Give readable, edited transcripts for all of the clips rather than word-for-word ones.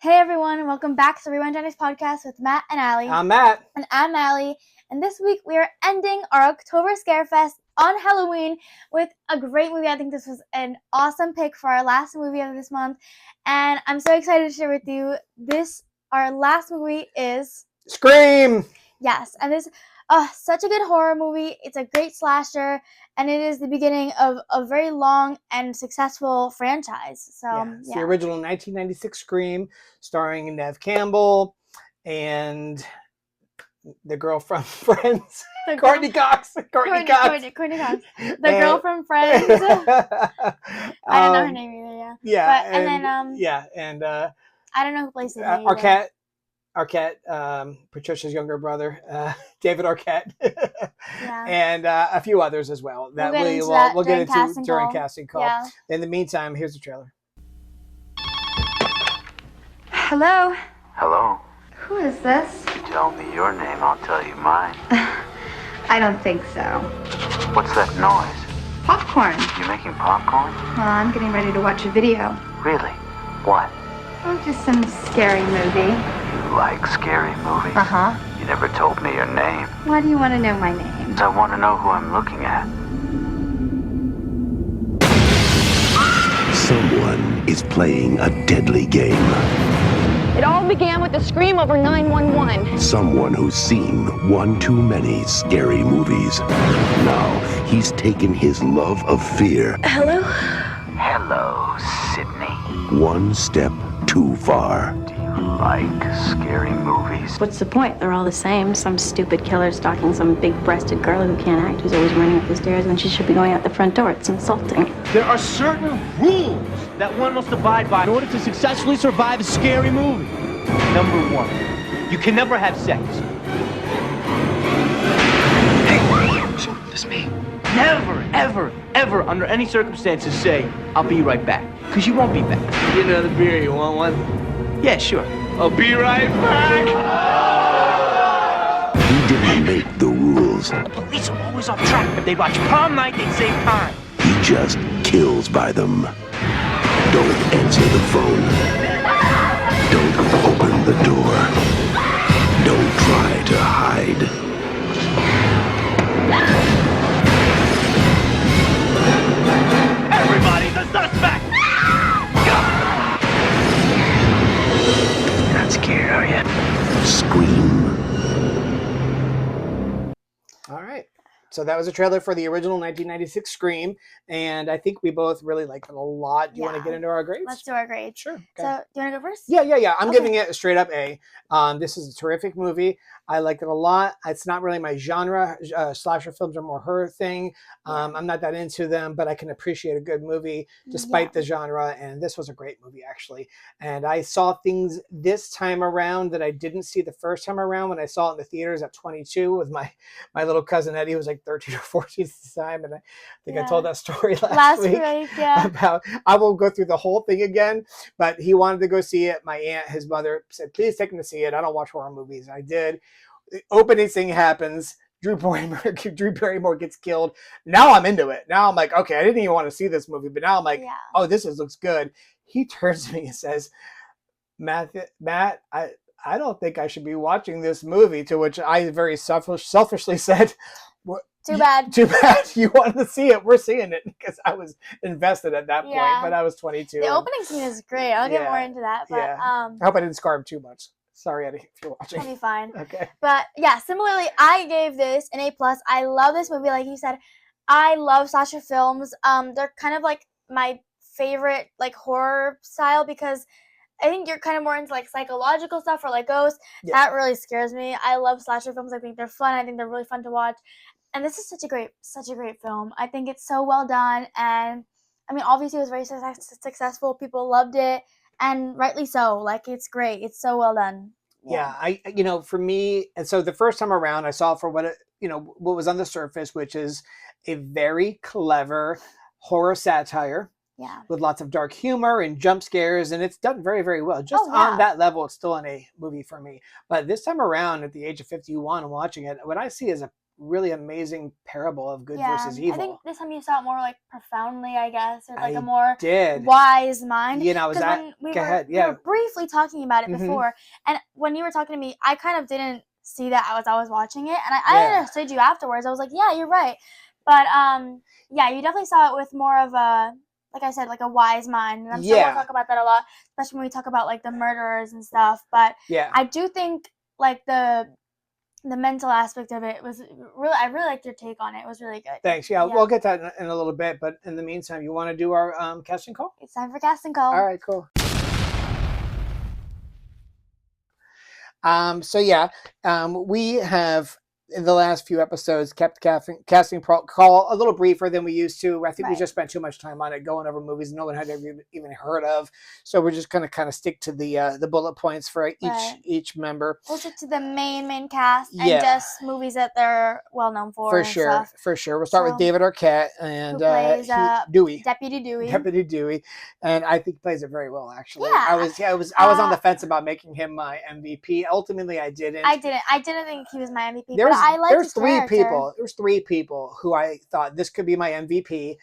Hey everyone, and welcome back to the Reinvented podcast with Matt and Allie. I'm Matt. And I'm Allie. And this week we are ending our October Scarefest on Halloween with a great movie. I think this was an awesome pick for our last movie of this month. And I'm so excited to share with you our last movie is Scream! Yes, and this such a good horror movie. It's a great slasher, and it is the beginning of a very long and successful franchise. So, It's the original 1996 Scream, starring Neve Campbell and the girl from Friends, Courtney Cox. Courtney Cox. The girl from Friends. I don't know her name either. Yeah, but, and then I don't know who plays it. Arquette, Patricia's younger brother, David Arquette, and a few others as well. We'll get into during casting call. Yeah. In the meantime, here's the trailer. Hello? Hello? Who is this? You tell me your name, I'll tell you mine. I don't think so. What's that noise? Popcorn. You making popcorn? Well, I'm getting ready to watch a video. Really? What? Oh, just some scary movie. You like scary movies? Uh-huh. You never told me your name. Why do you want to know my name? I want to know who I'm looking at. Someone is playing a deadly game. It all began with a scream over 911. Someone who's seen one too many scary movies. Now, he's taken his love of fear Hello? Hello, Sydney. one step too far. Do you like scary movies? What's the point? They're all the same. Some stupid killer stalking some big-breasted girl who can't act, who's always running up the stairs when she should be going out the front door. It's insulting. There are certain rules that one must abide by in order to successfully survive a scary movie. Number one, you can never have sex. Hey, shoot, this me. Never, ever, ever, under any circumstances say, I'll be right back. Because you won't be back. Get another beer, you want one? Yeah, sure. I'll be right back. He didn't make the rules. The police are always off track. If they watch prom night, they save time. He just kills by them. Don't answer the phone. Don't open the door. Don't try to hide. Everybody's a suspect. Not scared, are you? Scream. All right. So that was a trailer for the original 1996 Scream, and I think we both really liked it a lot. Do you want to get into our grades? Let's do our grades. Sure. Okay. So, do you want to go first? Yeah. I'm Okay. giving it a straight up A. This is a terrific movie. I liked it a lot. It's not really my genre. Slasher films are more her thing. I'm not that into them, but I can appreciate a good movie despite the genre. And this was a great movie, actually. And I saw things this time around that I didn't see the first time around when I saw it in the theaters at 22 with my little cousin Eddie, who was like 13 or 14 at the time. And I think I told that story last week. About I won't go through the whole thing again, but he wanted to go see it. My aunt, his mother, said, please take him to see it. I don't watch horror movies. And I did. The opening thing happens. Drew Barrymore gets killed. Now I'm into it. Now I'm like, okay, I didn't even want to see this movie, but now I'm like, oh, looks good. He turns to me and says, Matt, I don't think I should be watching this movie, to which I very selfishly said, Too bad. You wanted to see it. We're seeing it, because I was invested at that point, but I was 22. The opening scene is great. I'll get more into that. But I hope I didn't scar him too much. Sorry, Eddie, if you're watching. I'll be fine. Okay. But yeah, similarly, I gave this an A+. I love this movie. Like you said, I love slasher films. They're kind of like my favorite like horror style, because I think you're kind of more into like psychological stuff or like ghosts. Yeah. That really scares me. I love slasher films. I think they're fun. I think they're really fun to watch. And this is such a great film. I think it's so well done. And I mean, obviously it was very successful. People loved it. And rightly so. Like, it's great. It's so well done. Yeah, for me, and so the first time around, I saw it for what was on the surface, which is a very clever horror satire. Yeah. With lots of dark humor and jump scares, and it's done very, very well. Just on that level, it's still an A movie for me. But this time around, at the age of 51, and watching it, what I see is a really amazing parable of good Yeah, versus evil. I think this time you saw it more like profoundly, I guess, or like I a more did. wise mind. You know, is Because that when we go were ahead? we Yeah. were briefly talking about it Mhm. before, and when you were talking to me, I kind of didn't see that as I was watching it, and I Yeah. understood you afterwards. I was like, yeah, you're right. But yeah, you definitely saw it with more of a, like I said, like a wise mind, and I'm sure we'll Yeah. talk about that a lot, especially when we talk about like the murderers and stuff. But Yeah. I do think like the mental aspect of it was really, I really liked your take on it. It was really good. Thanks. Yeah, we'll get that in a little bit. But in the meantime, you want to do our casting call? It's time for casting call. All right, cool. So yeah, we have in the last few episodes kept casting call a little briefer than we used to. I think we just spent too much time on it going over movies no one had ever even heard of. So we're just going to kind of stick to the bullet points for each member. We'll stick to the main cast and Yeah. just movies that they're well known for. For and sure, stuff. for sure. We'll start with David Arquette and who plays Dewey. Deputy Dewey. Deputy Dewey, and I think he plays it very well. Actually, Yeah. I was on the fence about making him my MVP. Ultimately, I didn't. I didn't think he was my MVP. But I liked his character. There's three people who I thought this could be my MVP,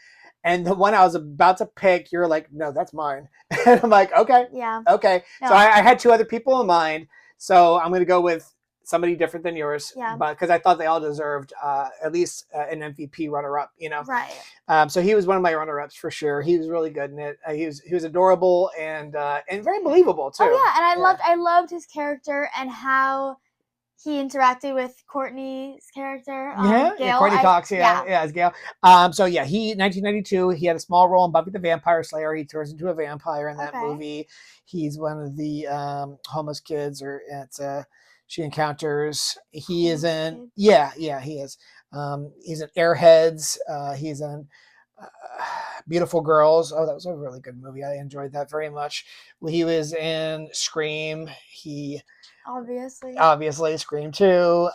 and the one I was about to pick, you're like, no, that's mine, and I'm like, okay, yeah, okay. No. So I had two other people in mind, so I'm gonna go with somebody different than yours, but because I thought they all deserved at least an MVP runner-up, you know. Right. So he was one of my runner-ups for sure. He was really good in it. He was adorable and very believable too. Oh yeah, and I loved his character and how he interacted with Courtney's character. Gail. Courtney Cox. Yeah, it's Gail. So yeah, 1992. He had a small role in Buffy the Vampire Slayer. He turns into a vampire in that movie. He's one of the homeless kids, or she encounters. He is in. Yeah, he is. He's in Airheads. He's in Beautiful Girls. Oh, that was a really good movie. I enjoyed that very much. He was in Scream. He obviously Scream 2.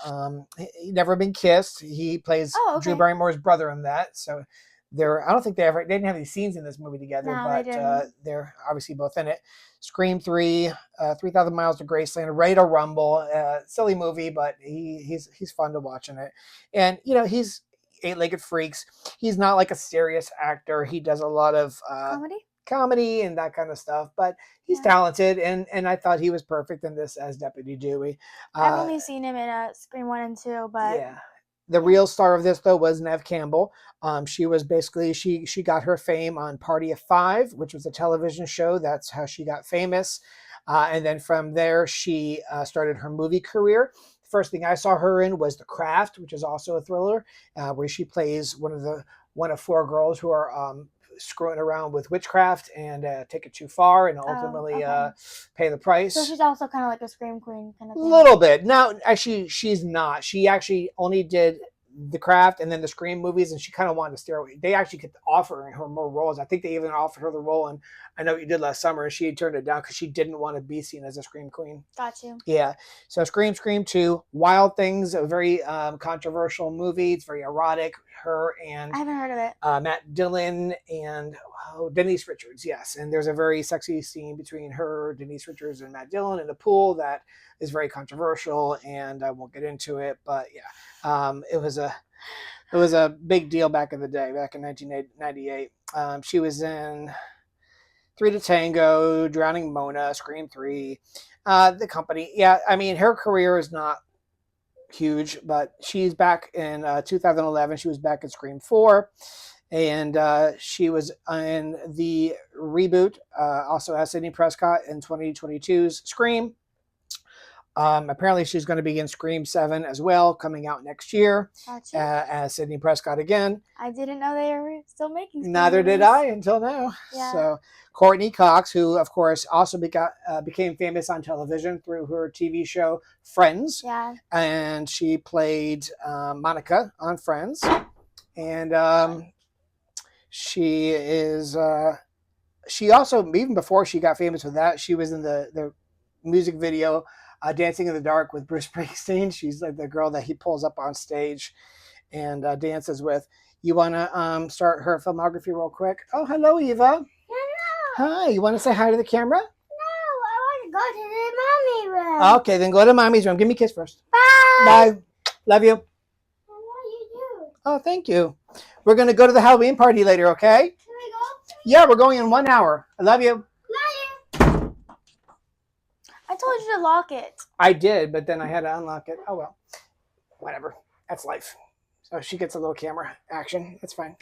He Never Been Kissed. He plays Drew Barrymore's brother in that. So I don't think they didn't have any scenes in this movie together, but they're obviously both in it. Scream 3, 3,000 Miles to Graceland, Ready to Rumble. Silly movie, but he's fun to watch in it. And you know, he's Eight-Legged Freaks. He's not like a serious actor. He does a lot of comedy and that kind of stuff, but he's talented, and I thought he was perfect in this as Deputy Dewey. I've only seen him in Scream 1 and 2, but the real star of this though was Neve Campbell. She was basically she got her fame on Party of Five, which was a television show. That's how she got famous, and then from there she started her movie career. First thing I saw her in was The Craft, which is also a thriller, where she plays one of four girls who are screwing around with witchcraft and take it too far and ultimately pay the price. So she's also kind of like a Scream Queen kind of thing. A little bit. No, actually, she's not. She actually only did The Craft and then the Scream movies, and she kind of wanted to steer away. They actually kept offering her more roles. I think they even offered her the role in I Know What You Did Last Summer, and she had turned it down because she didn't want to be seen as a Scream Queen. Got you. Yeah. So Scream 2, Wild Things, a very controversial movie. It's very erotic. Her and I haven't heard of it. Matt Dillon and Denise Richards, yes. And there's a very sexy scene between her, Denise Richards, and Matt Dillon in a pool that is very controversial, and I won't get into it, but yeah, it was a big deal back in the day, back in 1998. She was in 3 to Tango, Drowning Mona, Scream 3, The Company. Yeah, I mean, her career is not huge, but she's back in 2011. She was back in Scream 4, and she was in the reboot, also as Sidney Prescott in 2022's Scream. Apparently she's going to be in Scream 7 as well, coming out next year. Gotcha. As Sidney Prescott again. I didn't know they were still making Scream Neither movies. did I until now. Yeah. So Courtney Cox, who of course also became famous on television through her TV show Friends. Yeah. And she played Monica on Friends. And she also, even before she got famous with that, she was in the music video Dancing in the Dark with Bruce Springsteen. She's like the girl that he pulls up on stage and dances with. You want to start her filmography real quick? Oh, hello, Eva. Hello. Hi. You want to say hi to the camera? No, I want to go to the mommy room. Okay, then go to mommy's room. Give me a kiss first. Bye. Bye. Love you. I Oh, thank you. We're going to go to the Halloween party later, okay? Can we go? Yeah, we're going in 1 hour. I love you. Love you. I told you to lock it. I did, but then I had to unlock it. Oh, well. Whatever. That's life. So she gets a little camera action. That's fine.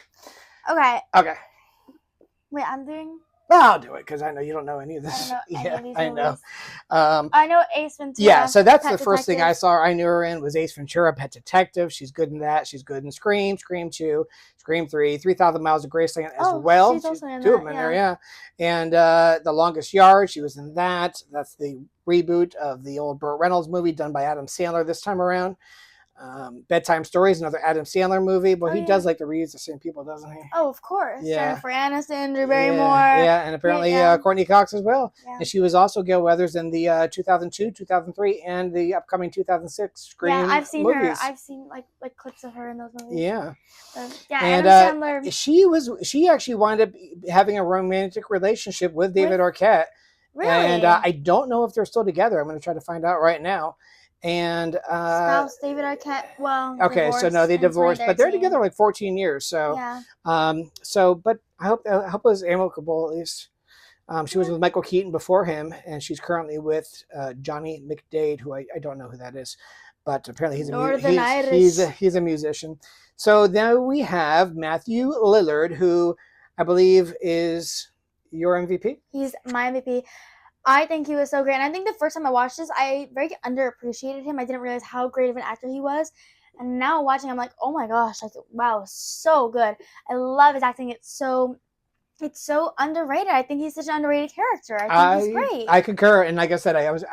Okay. Okay. Wait, I'm doing. Well, I'll do it because I know you don't know any of I this. don't know any of these I know. movies. I know Ace Ventura. Yeah, so that's Pet the first thing I Detective. saw I knew her in was Ace Ventura, Pet Detective. She's good in that. She's good in Scream, Scream 2, Scream 3, 3,000 Miles of Graceland as Oh, well. she's also in two of that, them in yeah. there, yeah. And The Longest Yard, she was in that. That's the reboot of the old Burt Reynolds movie done by Adam Sandler this time around. Bedtime Stories, another Adam Sandler movie. Well, Oh, he yeah. does like to reuse the same people, doesn't he? Oh, of course. Yeah. Jennifer Aniston, Drew Barrymore. Yeah, and apparently Yeah. Courtney Cox as well. Yeah. And she was also Gail Weathers in the 2002, 2003, and the upcoming 2006 Scream Yeah, I've seen movies. her. I've seen like clips of her in those movies. Yeah. Yeah, And Adam Sandler. she actually wound up having a romantic relationship with David Arquette. Really? And I don't know if they're still together. I'm going to try to find out right now. And Spouse David Arquette. Well, okay, so no, they in divorced, but they're 2013. together like 14 years. So Yeah. but I hope it was amicable at least. She was with Michael Keaton before him, and she's currently with Johnny McDade, who I don't know who that is, but apparently he's a musician. So now we have Matthew Lillard, who I believe is your MVP. He's my MVP. I think he was so great. And I think the first time I watched this, I very underappreciated him. I didn't realize how great of an actor he was. And now watching, I'm like, oh my gosh, like wow, so good. I love his acting. It's so underrated. I think he's such an underrated character. I think he's great. I concur. And like I said, I was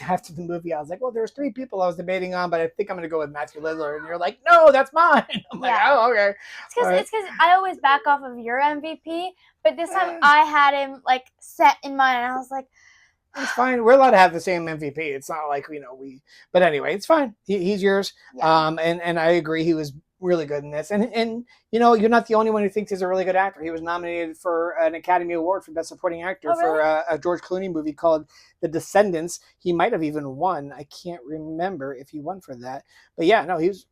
after the movie, I was like, well, there's 3 people I was debating on, but I think I'm going to go with Matthew Lillard. And you're like, no, that's mine. I'm like, oh, okay. It's because I always back off of your MVP, but this time I had him like set in mind, and I was like, it's fine. We're allowed to have the same MVP. It's not like but anyway, it's fine. He's yours. Yeah. And I agree. He was really good in this. And you're not the only one who thinks he's a really good actor. He was nominated for an Academy Award for Best Supporting Actor for a George Clooney movie called The Descendants. He might have even won. I can't remember if he won for that. But yeah, no, he's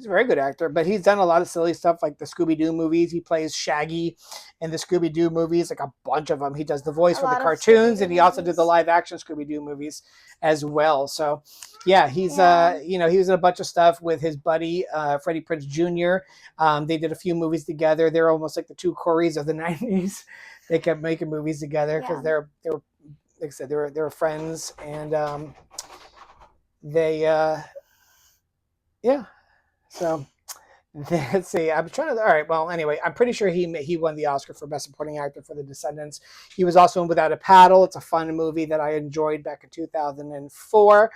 a very good actor, but he's done a lot of silly stuff like the Scooby-Doo movies. He plays Shaggy in the Scooby-Doo movies, like a bunch of them. He does the voice for the cartoons, and he also did the live-action Scooby-Doo movies as well. So, yeah, he's he was in a bunch of stuff with his buddy Freddie Prinze Jr. They did a few movies together. They're almost like the 2 Coreys of the '90s. They kept making movies together because they're like I said, they were friends, and yeah. So let's see. I'm trying to. All right. Well, anyway, I'm pretty sure he won the Oscar for Best Supporting Actor for The Descendants. He was also in Without a Paddle. It's a fun movie that I enjoyed back in 2004.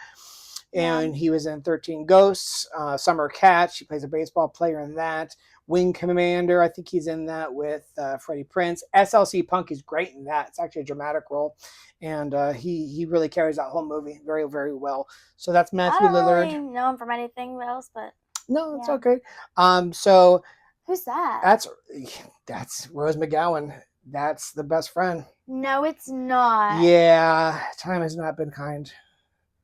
And he was in 13 Ghosts, Summer Catch. He plays a baseball player in that. Wing Commander. I think he's in that with Freddie Prinze. SLC Punk is great in that. It's actually a dramatic role, and he really carries that whole movie very, very well. So that's Matthew Lillard. I don't really know him from anything else, but. No, it's okay. So who's that? That's Rose McGowan. That's the best friend. No, it's not. Yeah, time has not been kind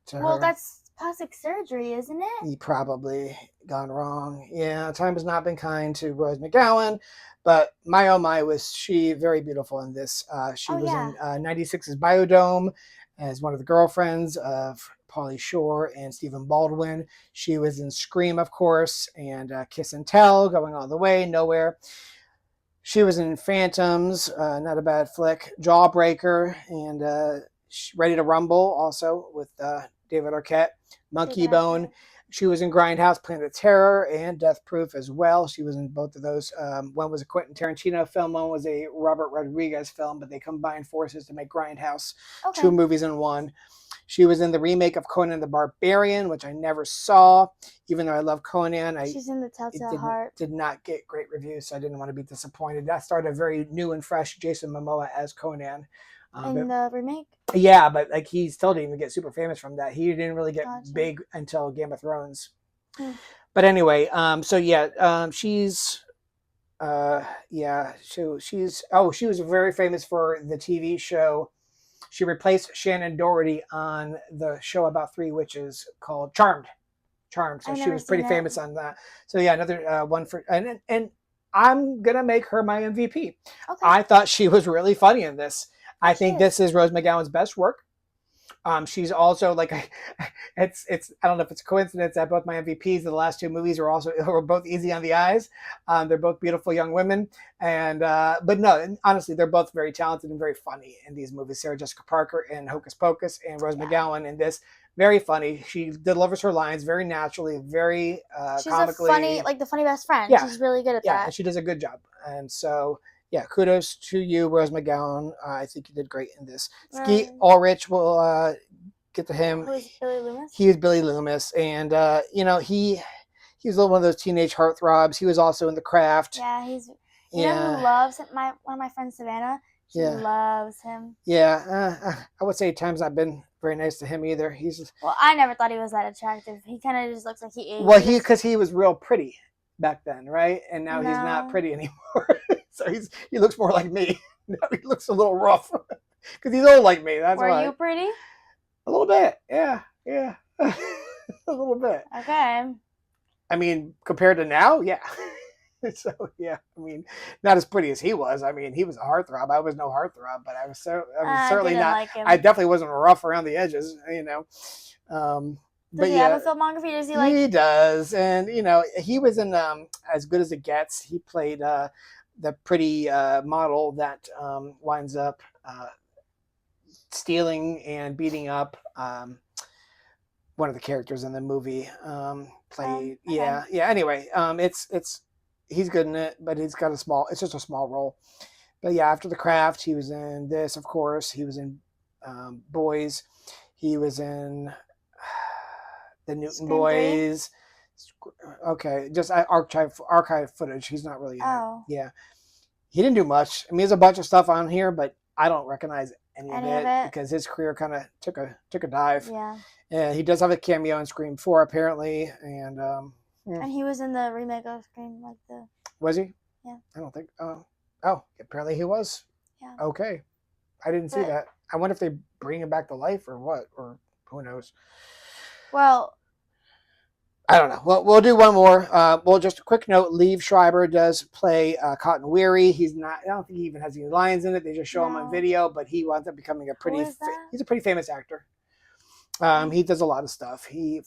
to her. Well, that's plastic surgery, isn't it? He probably gone wrong. Yeah, time has not been kind to Rose McGowan, but my oh my was she very beautiful in this. She was in 96's Biodome as one of the girlfriends of Pauly Shore and Stephen Baldwin. She was in Scream, of course, and Kiss and Tell, Going All the Way, Nowhere. She was in Phantoms, not a bad flick, Jawbreaker, and Ready to Rumble, also with David Arquette, Monkey Bone. She was in Grindhouse, Planet Terror, and Death Proof as well. She was in both of those. One was a Quentin Tarantino film, one was a Robert Rodriguez film, but they combined forces to make Grindhouse. 2 movies in one. She was in the remake of Conan the Barbarian, which I never saw, even though I love Conan. She's in the Telltale Heart. Did not get great reviews, so I didn't want to be disappointed. That started a very new and fresh Jason Momoa as Conan. In the remake? Yeah, but like he still didn't even get super famous from that. He didn't really get big until Game of Thrones. But anyway, she's she was very famous for the TV show. She replaced Shannon Doherty on the show about 3 witches called Charmed. Charmed. So I've she never was pretty seen it. famous on that. So yeah, another one for and I'm gonna make her my MVP. Okay. I thought she was really funny in this. I she think is. this is Rose McGowan's best work. She's also like, it's I don't know if it's a coincidence that both my MVPs of the last two movies were both easy on the eyes. They're both beautiful young women, and but no, honestly, they're both very talented and very funny in these movies. Sarah Jessica Parker in Hocus Pocus and Rose McGowan in this. Very funny. She delivers her lines very naturally, very She's comically. a funny, like the funny best friend. Yeah. She's really good at Yeah, that. and she does a good job. And so, yeah, kudos to you, Rose McGowan. I think you did great in this. Skeet Ulrich will get to him. Who is Billy Loomis? He is Billy Loomis, and you know he was one of those teenage heartthrobs. He was also in The Craft. Yeah, he's. You know who loves him? One of my friends, Savannah. She loves him. Yeah, I would say at times I've been very nice to him either. Well, I never thought he was that attractive. He kind of just looks like he aged. Well, because he was real pretty back then, right? And now he's not pretty anymore. So he looks more like me. Now he looks a little rough because he's old like me. That's why. Were you pretty? A little bit, yeah, a little bit. Okay. I mean, compared to now, yeah. So yeah, I mean, not as pretty as he was. I mean, he was a heartthrob. I was no heartthrob, but I was certainly not. Like him. I definitely wasn't rough around the edges, you know. Does he have a filmography? Does he like? He does, and you know, he was in As Good as It Gets. He played the pretty model that winds up stealing and beating up one of the characters in the movie. Anyway, it's he's good in it, but it's just a small role. But yeah, after The Craft, he was in this, of course. He was in Boys. He was in the Newton Boys. Okay, just archive footage. He's not really in it. Yeah, he didn't do much. I mean, there's a bunch of stuff on here, but I don't recognize any of it because his career kind of took a dive. Yeah. And he does have a cameo in Scream 4 apparently, and he was in the remake of Scream, like the. Was he? Yeah. I don't think. Oh, apparently he was. Yeah. Okay, I didn't see that. I wonder if they bring him back to life or what, or who knows. Well. I don't know. Well, we'll do one more. Well, just a quick note. Liev Schreiber does play Cotton Weary. He's not. I don't think he even has any lines in it. They just show him on video, but he winds up becoming he's a pretty famous actor. He does a lot of stuff. I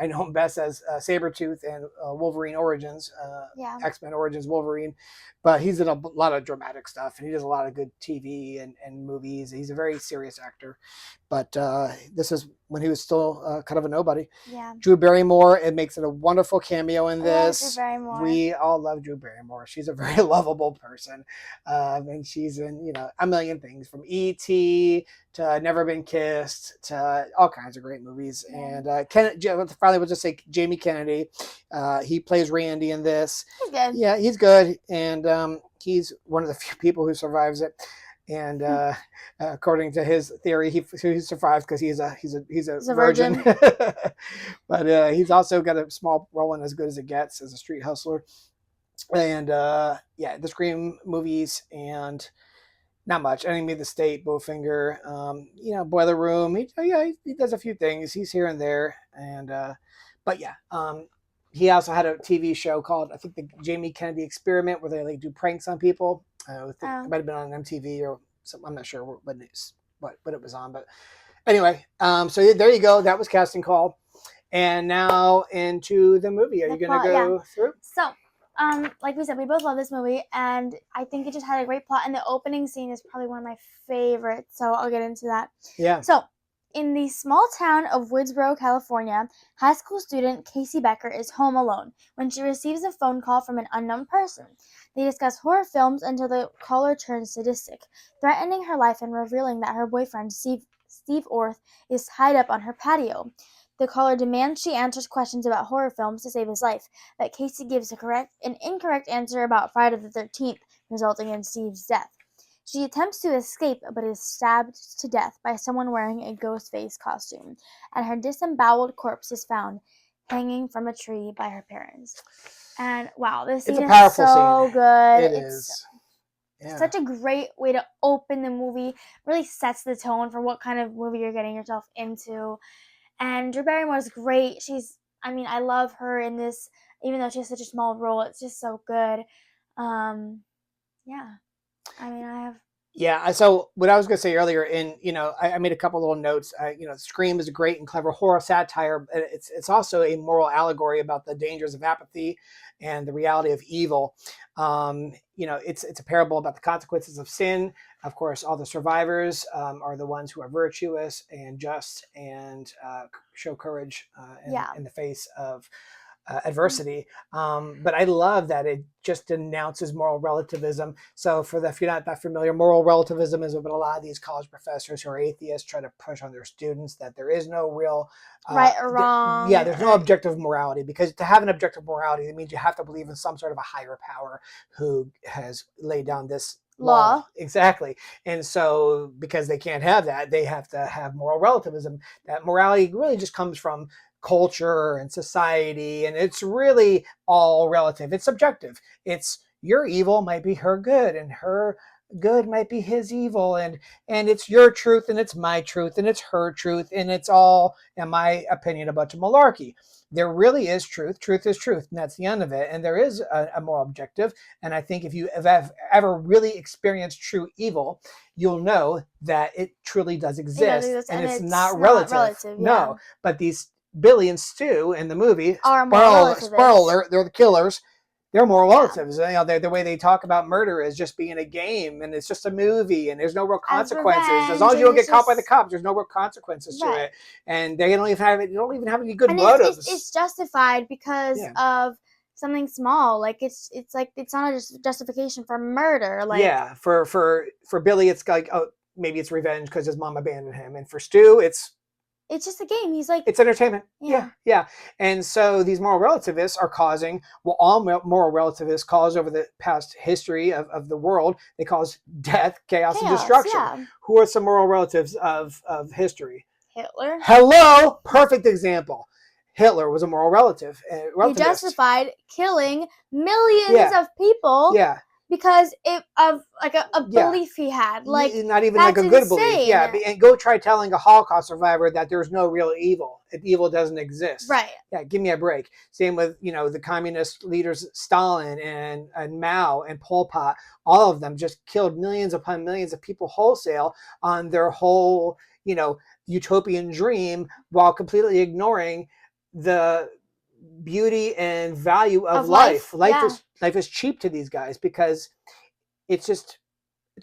know him best as Sabretooth and Wolverine Origins, X-Men Origins Wolverine, but he's in a lot of dramatic stuff, and he does a lot of good TV and movies. He's a very serious actor, but this is when he was still kind of a nobody. Yeah. Drew Barrymore, it makes it a wonderful cameo in this. Drew Barrymore. We all love Drew Barrymore. She's a very lovable person, and she's in a million things, from E.T. to Never Been Kissed to all kinds of great movies. And finally, we'll just say Jamie Kennedy. He plays Randy in this. He's good. Yeah, he's good, and he's one of the few people who survives it. And according to his theory, he survives because he's a virgin. But he's also got a small role in As Good as It Gets as a street hustler. And the Scream movies and not much. Enemy of the State, Bowfinger, Boiler Room. He does a few things. He's here and there. And he also had a TV show called, I think, the Jamie Kennedy Experiment, where they do pranks on people. It might have been on MTV or something. I'm not sure what it was on, but anyway. So there you go. That was Casting Call, and now into the movie. Are you going to go through? So, like we said, we both love this movie, and I think it just had a great plot. And the opening scene is probably one of my favorites. So I'll get into that. Yeah. So, in the small town of Woodsboro, California, high school student Casey Becker is home alone when she receives a phone call from an unknown person. They discuss horror films until the caller turns sadistic, threatening her life and revealing that her boyfriend, Steve Orth, is tied up on her patio. The caller demands she answers questions about horror films to save his life, but Casey gives an incorrect answer about Friday the 13th, resulting in Steve's death. She attempts to escape, but is stabbed to death by someone wearing a ghost face costume, and her disemboweled corpse is found hanging from a tree by her parents. And wow, this scene is so good. It's such a great way to open the movie. Really sets the tone for what kind of movie you're getting yourself into. And Drew Barrymore is great. She's I mean, I love her in this, even though she has such a small role. It's just so good. Yeah. I mean, I have. Yeah. So what I was going to say earlier, and I made a couple little notes. Scream is a great and clever horror satire. But it's also a moral allegory about the dangers of apathy and the reality of evil. It's a parable about the consequences of sin. Of course, all the survivors are the ones who are virtuous and just and show courage Yeah. in the face of adversity. But I love that it just denounces moral relativism. So if you're not that familiar, moral relativism is what a lot of these college professors who are atheists try to push on their students, that there is no real Right or wrong. yeah, there's no objective morality, because to have an objective morality, it means you have to believe in some sort of a higher power who has laid down this law. Exactly. And so because they can't have that, they have to have moral relativism. That morality really just comes from culture and society, and it's really all relative. It's subjective. It's your evil might be her good, and her good might be his evil, and it's your truth and it's my truth and it's her truth, and it's all, in my opinion, a bunch of malarkey. There really is truth. Truth is truth, and that's the end of it. And there is a moral objective. And I think if you have ever really experienced true evil, you'll know that it truly does exist, and it's not relative. Yeah. No, but these Billy and Stu in the movie, Are spoiler, they're the killers. They're moral relatives. The way they talk about murder is just being a game, and it's just a movie, and there's no real consequences. As long as you don't get caught by the cops, there's no real consequences to it. And they don't even have any good motives. It's justified because of something small. Like it's not a justification for murder. Like for Billy, it's like, oh, maybe it's revenge because his mom abandoned him, and for Stu, it's just a game. He's like, it's entertainment. Yeah. And so these moral relativists are causing, all moral relativists cause over the past history of the world, they cause death, chaos and destruction. Yeah. Who are some moral relatives of history? Hitler. Hello, perfect example. Hitler was a moral relative. He justified killing millions of people. Yeah. Because of like a belief he had, like not even like a good belief. Yeah, and go try telling a Holocaust survivor that there's no real evil. Evil doesn't exist. Right. Yeah, give me a break. Same with the communist leaders, Stalin and Mao and Pol Pot. All of them just killed millions upon millions of people wholesale on their whole utopian dream, while completely ignoring the beauty and value of life. Life is cheap to these guys because it's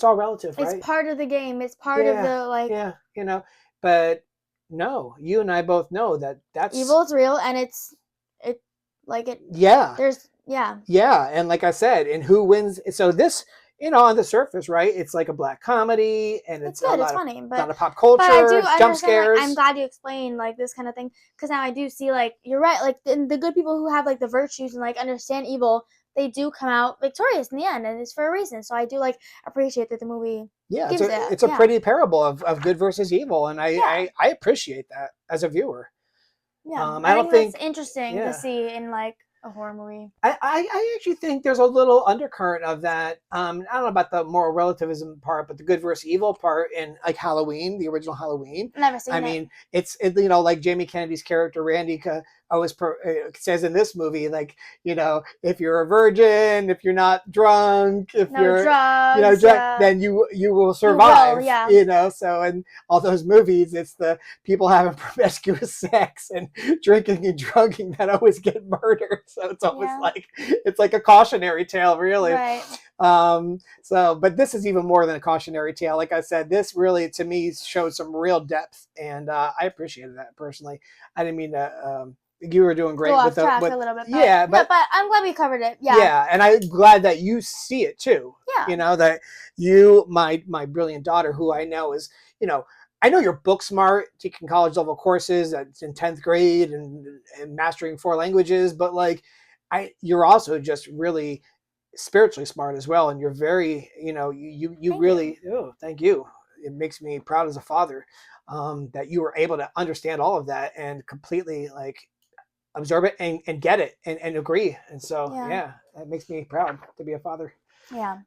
all relative, right? It's part of the game. It's part of the but no, you and I both know that's evil is real, and and like I said, and who wins? So this, on the surface, right, it's like a black comedy, and it's good, a lot funny, of, lot of pop culture, jump scares. I'm glad you explained like this kind of thing, because now I do see, like, you're right, like the good people who have like the virtues and like understand evil, they do come out victorious in the end, and it's for a reason. So I do like appreciate that the movie gives it's a pretty parable of good versus evil, and I appreciate that as a viewer. Yeah, I don't think that's interesting to see in like a horror movie. I actually think there's a little undercurrent of that. I don't know about the moral relativism part, but the good versus evil part in like Halloween, the original Halloween. Never seen it. I mean, it's like Jamie Kennedy's character Randy always says in this movie, like, if you're a virgin, if you're not drunk, if you're drugs, then you will survive. You will, So in all those movies, it's the people having promiscuous sex and drinking and drugging that always get murdered. So it's almost like it's like a cautionary tale, really. Right. But this is even more than a cautionary tale. Like I said, this really, to me, showed some real depth, and I appreciated that personally. I didn't mean to. You were doing great with a little bit. But I'm glad we covered it. Yeah. Yeah, and I'm glad that you see it too. Yeah. That you, my brilliant daughter, who I know is, I know you're book smart, taking college level courses in 10th grade and mastering 4 languages, but like you're also just really spiritually smart as well, and you're very, you really. Oh, thank you. It makes me proud as a father that you were able to understand all of that and completely like absorb it and get it and agree. And so that makes me proud to be a father. Yeah.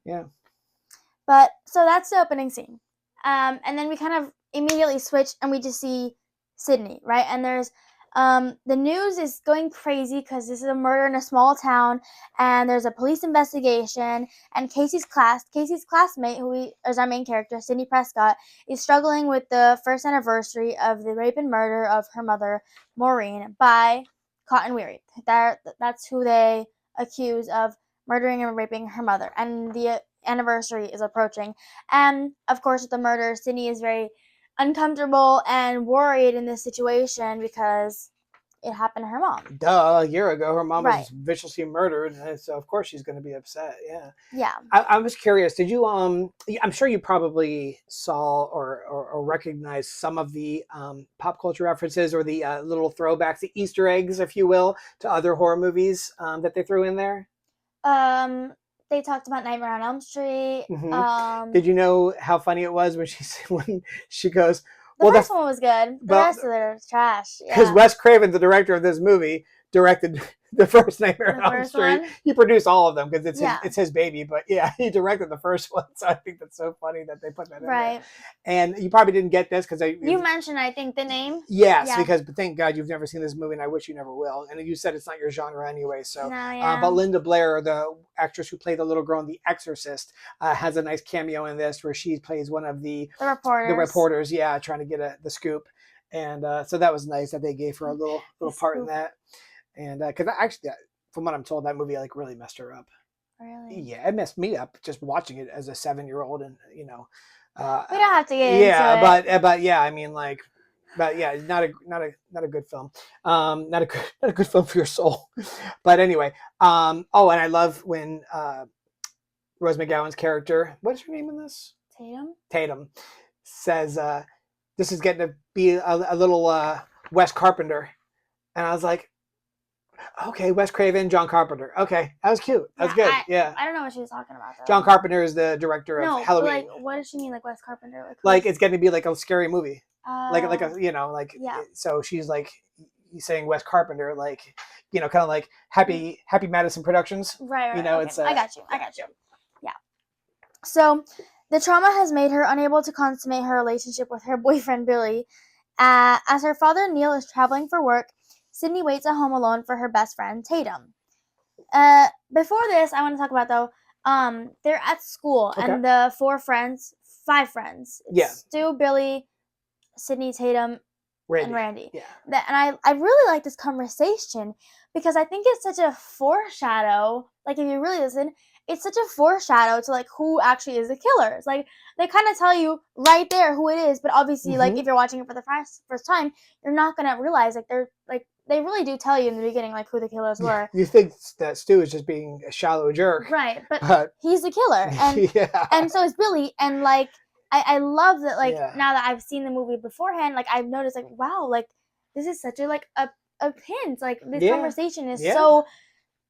But so that's the opening scene, and then we kind of immediately switch and we just see Sydney, right? And there's The news is going crazy because this is a murder in a small town, and there's a police investigation. And Casey's classmate, is our main character, Sydney Prescott, is struggling with the first anniversary of the rape and murder of her mother, Maureen, by Cotton Weary. That's who they accuse of murdering and raping her mother, and the anniversary is approaching. And of course, with the murder, Sydney is very uncomfortable and worried in this situation because it happened to her mom. Duh, a year ago, her mom Right. was viciously murdered, and so of course she's going to be upset. Yeah. Yeah. I was curious. Did you? I'm sure you probably saw or recognized some of the pop culture references or the little throwbacks, the Easter eggs, if you will, to other horror movies that they threw in there. They talked about Nightmare on Elm Street. Did you know how funny it was when she goes? The Well, first one was good. The well, rest of it was trash. because Yeah. Wes Craven, the director of this movie, directed the first Nightmare The on Elm first Street. one? He produced all of them because Yeah. it's his baby. But yeah, he directed the first one, so I think that's so funny that they put that in there. Right. And you probably didn't get this because You mentioned, I think, the name. yes, Yeah. because thank God you've never seen this movie, and I wish you never will. And you said it's not your genre anyway. So, No, yeah. but Linda Blair, the actress who played the little girl in The Exorcist, has a nice cameo in this where she plays one of the reporters. Yeah, trying to get the scoop. And so that was nice that they gave her a little part in that. And because actually, from what I'm told, that movie like really messed her up. Really? Yeah, it messed me up just watching it as a 7-year-old, and you know. We don't have to get into it. But yeah, I mean like, but yeah, not a good film. Not a good film for your soul. But anyway, oh, and I love when Rose McGowan's character, what's her name in this? Tatum says, "This is getting to be a little Wes Carpenter," and I was like, okay, Wes Craven, John Carpenter. Okay, that was cute. That was good. Yeah. I don't know what she was talking about though. John Carpenter is the director of Halloween. Like, what does she mean, like Wes Carpenter? Like it's going to be like a scary movie. Like a yeah. So she's like saying Wes Carpenter, like kind of like Happy Madison Productions. Right. You know, okay. it's I got you. Yeah. So the trauma has made her unable to consummate her relationship with her boyfriend Billy. As her father Neil is traveling for work, Sydney waits at home alone for her best friend Tatum. Before this, I want to talk about though. They're at school and the 5 friends. It's Stu, Billy, Sydney, Tatum, and Randy. Yeah. And I really like this conversation because I think it's such a foreshadow. Like if you really listen, it's such a foreshadow to like who actually is the killer. It's like they kind of tell you right there who it is, but obviously like if you're watching it for the first time, you're not gonna realize they really do tell you in the beginning like who the killers were. You think that Stu is just being a shallow jerk, right? But he's the killer, and and so is Billy. And like I love that. Like now that I've seen the movie beforehand, like I've noticed like wow, like this is such a like a hint. Like this conversation is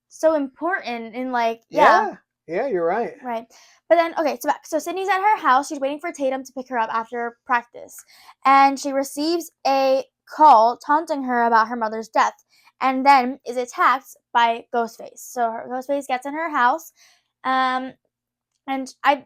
so important. And like yeah, you're right. Right. But then, okay, so Sydney's at her house. She's waiting for Tatum to pick her up after practice. And she receives a call taunting her about her mother's death. And then is attacked by Ghostface. So Ghostface gets in her house. And I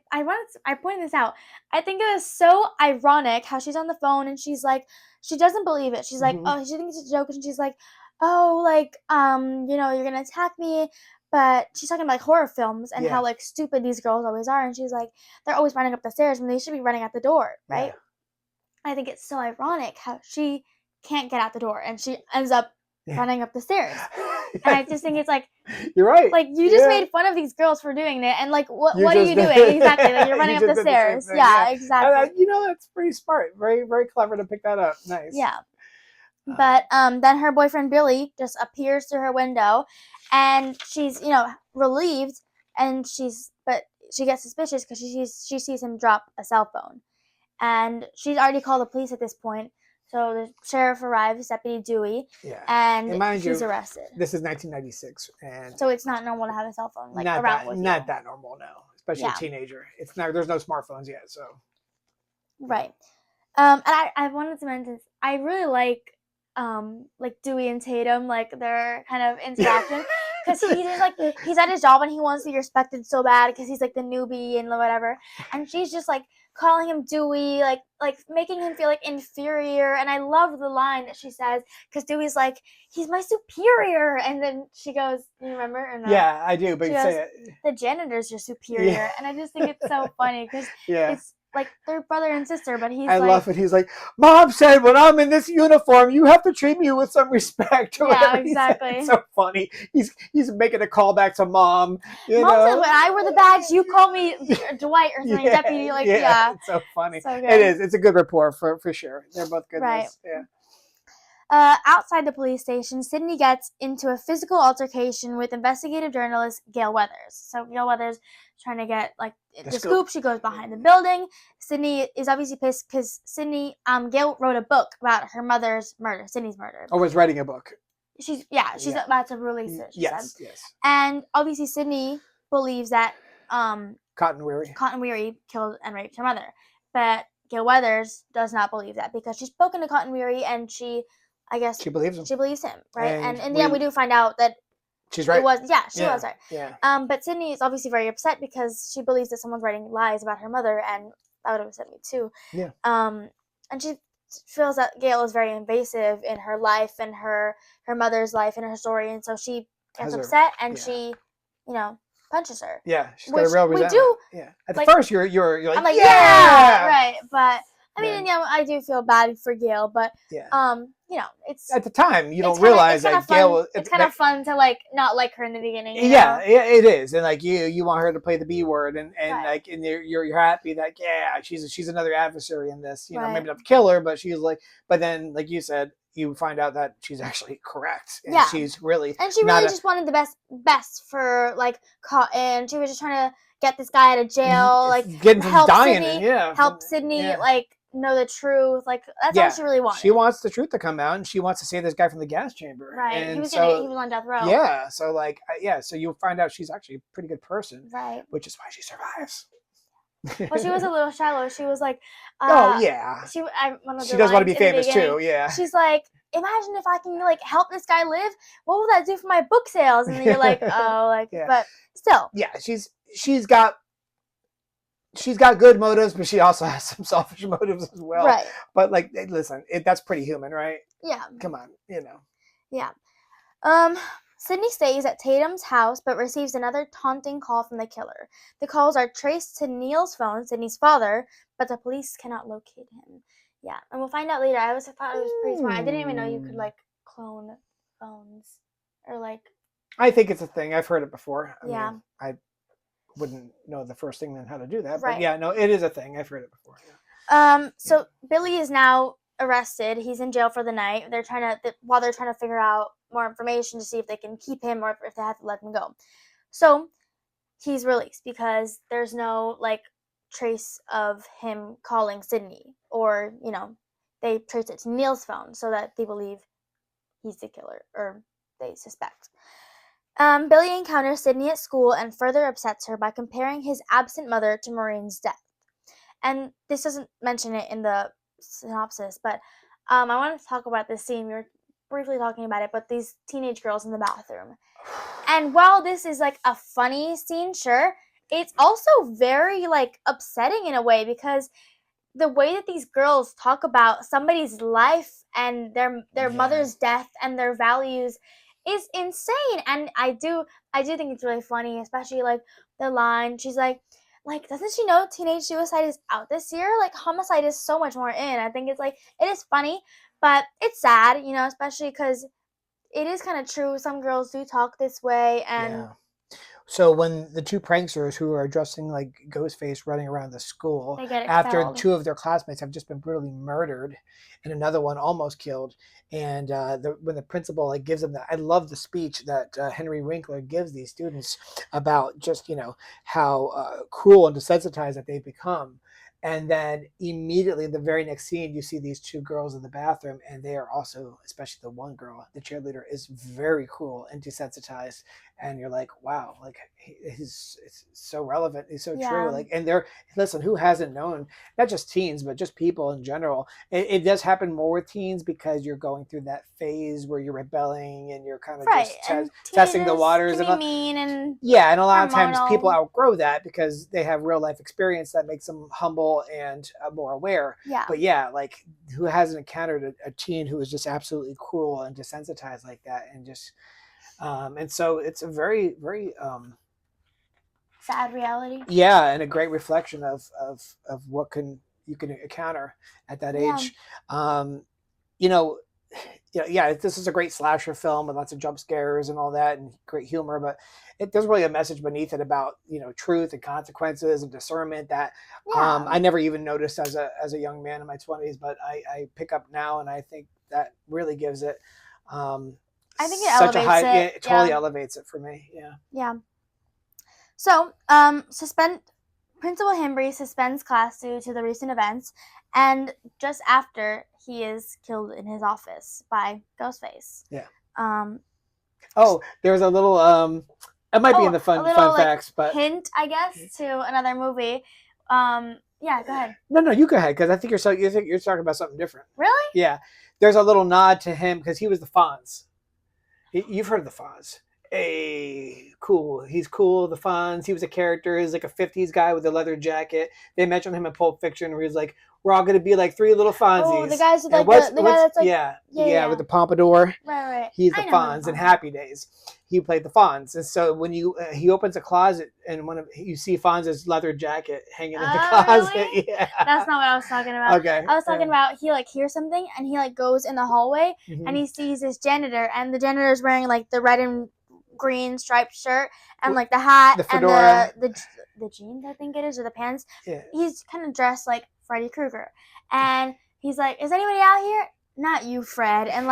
pointed this out. I think it was so ironic how she's on the phone and she's like, she doesn't believe it. She's like, oh, she thinks it's a joke. And she's like, oh, like, you're going to attack me. But she's talking about like horror films and how like stupid these girls always are. And she's like, they're always running up the stairs when they should be running out the door, right? Yeah. I think it's so ironic how she can't get out the door and she ends up running up the stairs. And I just think it's like, you're right. Like you just made fun of these girls for doing it, and like what are you doing exactly? Like you're running up the stairs. Yeah, exactly. That's pretty smart. Very very clever to pick that up. Nice. Yeah. But then her boyfriend Billy just appears through her window, and she's relieved, and she gets suspicious because she sees him drop a cell phone, and she's already called the police at this point. So the sheriff arrives, Deputy Dewey, and she's arrested. This is 1996, and so it's not normal to have a cell phone like not around with you. Not that normal, no, especially a teenager. It's not. There's no smartphones yet, so right. And I wanted to mention I really like Dewey and Tatum, like their kind of interaction because he's at his job and he wants to be respected so bad because he's like the newbie and whatever, and she's just like calling him Dewey, like making him feel like inferior. And I love the line that she says because Dewey's like, he's my superior, and then she goes, you remember or not? Yeah, I do, but She you goes, say it. the janitor's your superior, Yeah. and I just think it's so funny because Yeah. it's like they're brother and sister, but he's I like, love it. He's like, Mom said when I'm in this uniform, you have to treat me with some respect. Or Yeah, whatever he said. exactly. It's so funny. He's making a callback to Mom. You Mom know? says when I wear the badge, you call me Dwight or something, deputy. Like, yeah. It's so funny. So good. It is. It's a good rapport for sure. They're both good. Right. Yeah. Outside the police station, Sydney gets into a physical altercation with investigative journalist Gail Weathers. So Gail Weathers trying to get like the scoop. She goes behind the building. Sydney is obviously pissed because Gail wrote a book about her mother's murder, Sydney's murder. Or was writing a book. She's about to release it. She said. Yes. And obviously Sydney believes that Cotton Weary killed and raped her mother, but Gail Weathers does not believe that because she's spoken to Cotton Weary and she believes him. She believes him, right? And in the we end, we do find out that she's right. She was right. Yeah. But Sydney is obviously very upset because she believes that someone's writing lies about her mother, and that would have upset me too. Yeah. And she feels that Gail is very invasive in her life and her mother's life and her story, and so she gets upset and she, punches her. Yeah, she's got a real resentment. We do. Yeah. At first, you're like, I'm like, yeah, right, but. I mean, I do feel bad for Gail, but it's at the time you don't realize that Gail. It's kind of fun to like not like her in the beginning. Yeah, it is, and like you want her to play the B word, and like, and you're happy that she's another adversary in this. Maybe not the killer, but she's like, but then like you said, you find out that she's actually correct, and she's really just wanted the best for like Cotton. She was just trying to get this guy out of jail, like getting from dying, help Sydney like know the truth. Like that's all she really wanted. She wants the truth to come out, and she wants to save this guy from the gas chamber. Right. And he was on death row. Yeah. So like so you'll find out she's actually a pretty good person. Right. Which is why she survives. Well, she was a little shallow. She was like, She does want to be famous too. Yeah. She's like, imagine if I can like help this guy live. What will that do for my book sales? And then you're like, oh, like, but still. Yeah, she's got good motives, but she also has some selfish motives as well. Right. But like, listen, that's pretty human, right? Yeah. Come on, Yeah. Sydney stays at Tatum's house, but receives another taunting call from the killer. The calls are traced to Neil's phone, Sydney's father, but the police cannot locate him. Yeah, and we'll find out later. I always thought it was pretty smart. I didn't even know you could like clone phones or like. I think it's a thing. I've heard it before. I mean, I wouldn't know the first thing then how to do that, but yeah, no, it is a thing. I've heard it before. Yeah. So Billy is now arrested. He's in jail for the night. While they're trying to figure out more information to see if they can keep him or if they have to let him go. So he's released because there's no like trace of him calling Sydney, or they trace it to Neil's phone so that they believe he's the killer, or they suspect. Billy encounters Sydney at school and further upsets her by comparing his absent mother to Maureen's death. And this doesn't mention it in the synopsis, but I want to talk about this scene. We were briefly talking about it, but these teenage girls in the bathroom. And while this is like a funny scene, sure, it's also very like upsetting in a way, because the way that these girls talk about somebody's life and their mother's death and their values is insane. And I do think it's really funny, especially like the line, she's like, doesn't she know teenage suicide is out this year? Like, homicide is so much more in. I think it's like, it is funny, but it's sad, especially because it is kind of true. Some girls do talk this way, and... Yeah. So when the two pranksters who are dressing like Ghostface running around the school, after two of their classmates have just been brutally murdered and another one almost killed, and when the principal like gives them I love the speech that Henry Winkler gives these students about just how cruel and desensitized that they've become, And then immediately the very next scene, you see these two girls in the bathroom, and they are also, especially the one girl, the cheerleader, is very cruel and desensitized. And you're like, wow, like he's it's so relevant. He's so true. Yeah. Like, and listen, who hasn't known, not just teens, but just people in general. It does happen more with teens because you're going through that phase where you're rebelling and you're kind of Right. just And testing the teenagers waters. can be mean and Yeah, and a lot of times people hormonal. outgrow that because they have real life experience that makes them humble and more aware. Yeah. But yeah, like who hasn't encountered a teen who is just absolutely cruel and desensitized like that, and just and so it's a very, very Sad reality. yeah, and a great reflection of what you can encounter at that Yeah. age. You know, yeah, this is a great slasher film with lots of jump scares and all that and great humor, but there's really a message beneath it about, truth and consequences and discernment that Yeah. I never even noticed as a young man in my 20s, but I pick up now, and I think that really gives it I think it such a elevates high, it. yeah, it totally Yeah. elevates it for me. Yeah. Yeah. So, Principal Himbry suspends class due to the recent events, and just after he is killed in his office by Ghostface. Yeah. Um, Oh, there's a little it might be in the a fun little, facts, but hint, I guess, to another movie. Yeah, go ahead. no, you go ahead, because I think you're talking about something different. Really? Yeah, there's a little nod to him because he was the Fonz. You've heard of the Fonz. Hey, cool. He's cool. The Fonz. He was a character. He's like a 50s guy with a leather jacket. They mentioned him in Pulp Fiction, where he's like, "We're all going to be like three little Fonzies." Oh, the guys with And the guy that's like yeah, with the pompadour. Right. He's the I know Fonz in Happy Days. He played the Fonz, and so when he opens a closet, and you see Fonz's leather jacket hanging in the closet. Really? Yeah, That's not what I was talking about. Okay. I was talking about he hears something and he goes in the hallway Mhm. and he sees this janitor, and the janitor is wearing the red and green striped shirt and the hat the and fedora. the jeans, I think it is, or the pants. Yeah. He's kind of dressed like Freddy Krueger, and he's like, "Is anybody out here?" Not you, Fred. And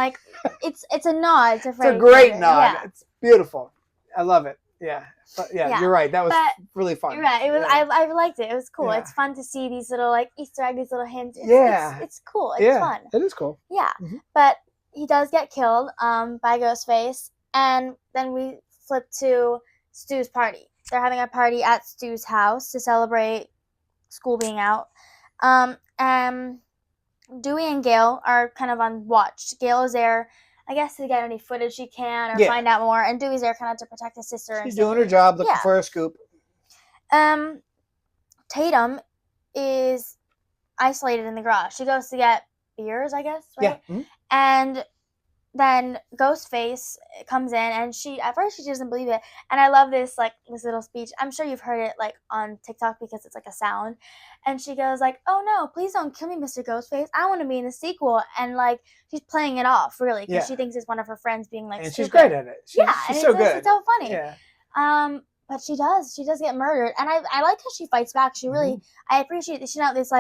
it's a nod to Freddy. It's a great Krueger. nod. Yeah. It's beautiful. I love it. Yeah. But yeah, you're right. That was really fun. You're right. It was. Yeah. I liked it. It was cool. Yeah. It's fun to see these little Easter eggs, these little hints. It's cool. It's fun. It is cool. Yeah. Mhm. But he does get killed by Ghostface, and then we flip to Stu's party. They're having a party at Stu's house to celebrate school being out. Dewey and Gail are kind of on watch. Gail is there, I guess, to get any footage she can or find out more, and Dewey's there kind of to protect his sister. She's doing her job, looking for a scoop. Tatum is isolated in the garage. She goes to get beers, I guess, right? Yeah. Mhm. And then Ghostface comes in, and at first she doesn't believe it. And I love this little speech. I'm sure you've heard it on TikTok because it's a sound. And she goes "Oh no, please don't kill me, Mr. Ghostface. I want to be in the sequel." And she's playing it off really because she thinks it's one of her friends being and stupid. she's great at it. She's and so good. It's so funny. Yeah. But she does get murdered, and I like how she fights back. She really, I appreciate that she's not this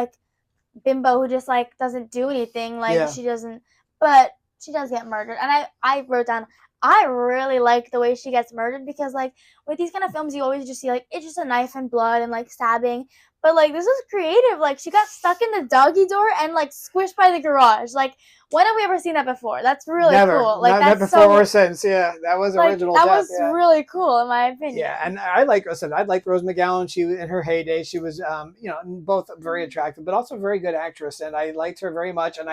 bimbo who just doesn't do anything. She doesn't, but she does get murdered. And I wrote down, I really like the way she gets murdered because with these kind of films you always just see it's just a knife and blood and stabbing. But this is creative. She got stuck in the doggy door and squished by the garage. When have we ever seen that before? That's really cool. Not that's before or since. Yeah, that was original. That death, was really cool in my opinion. Yeah, and I like Rose McGowan. She in her heyday, she was both very attractive, but also a very good actress, and I liked her very much. And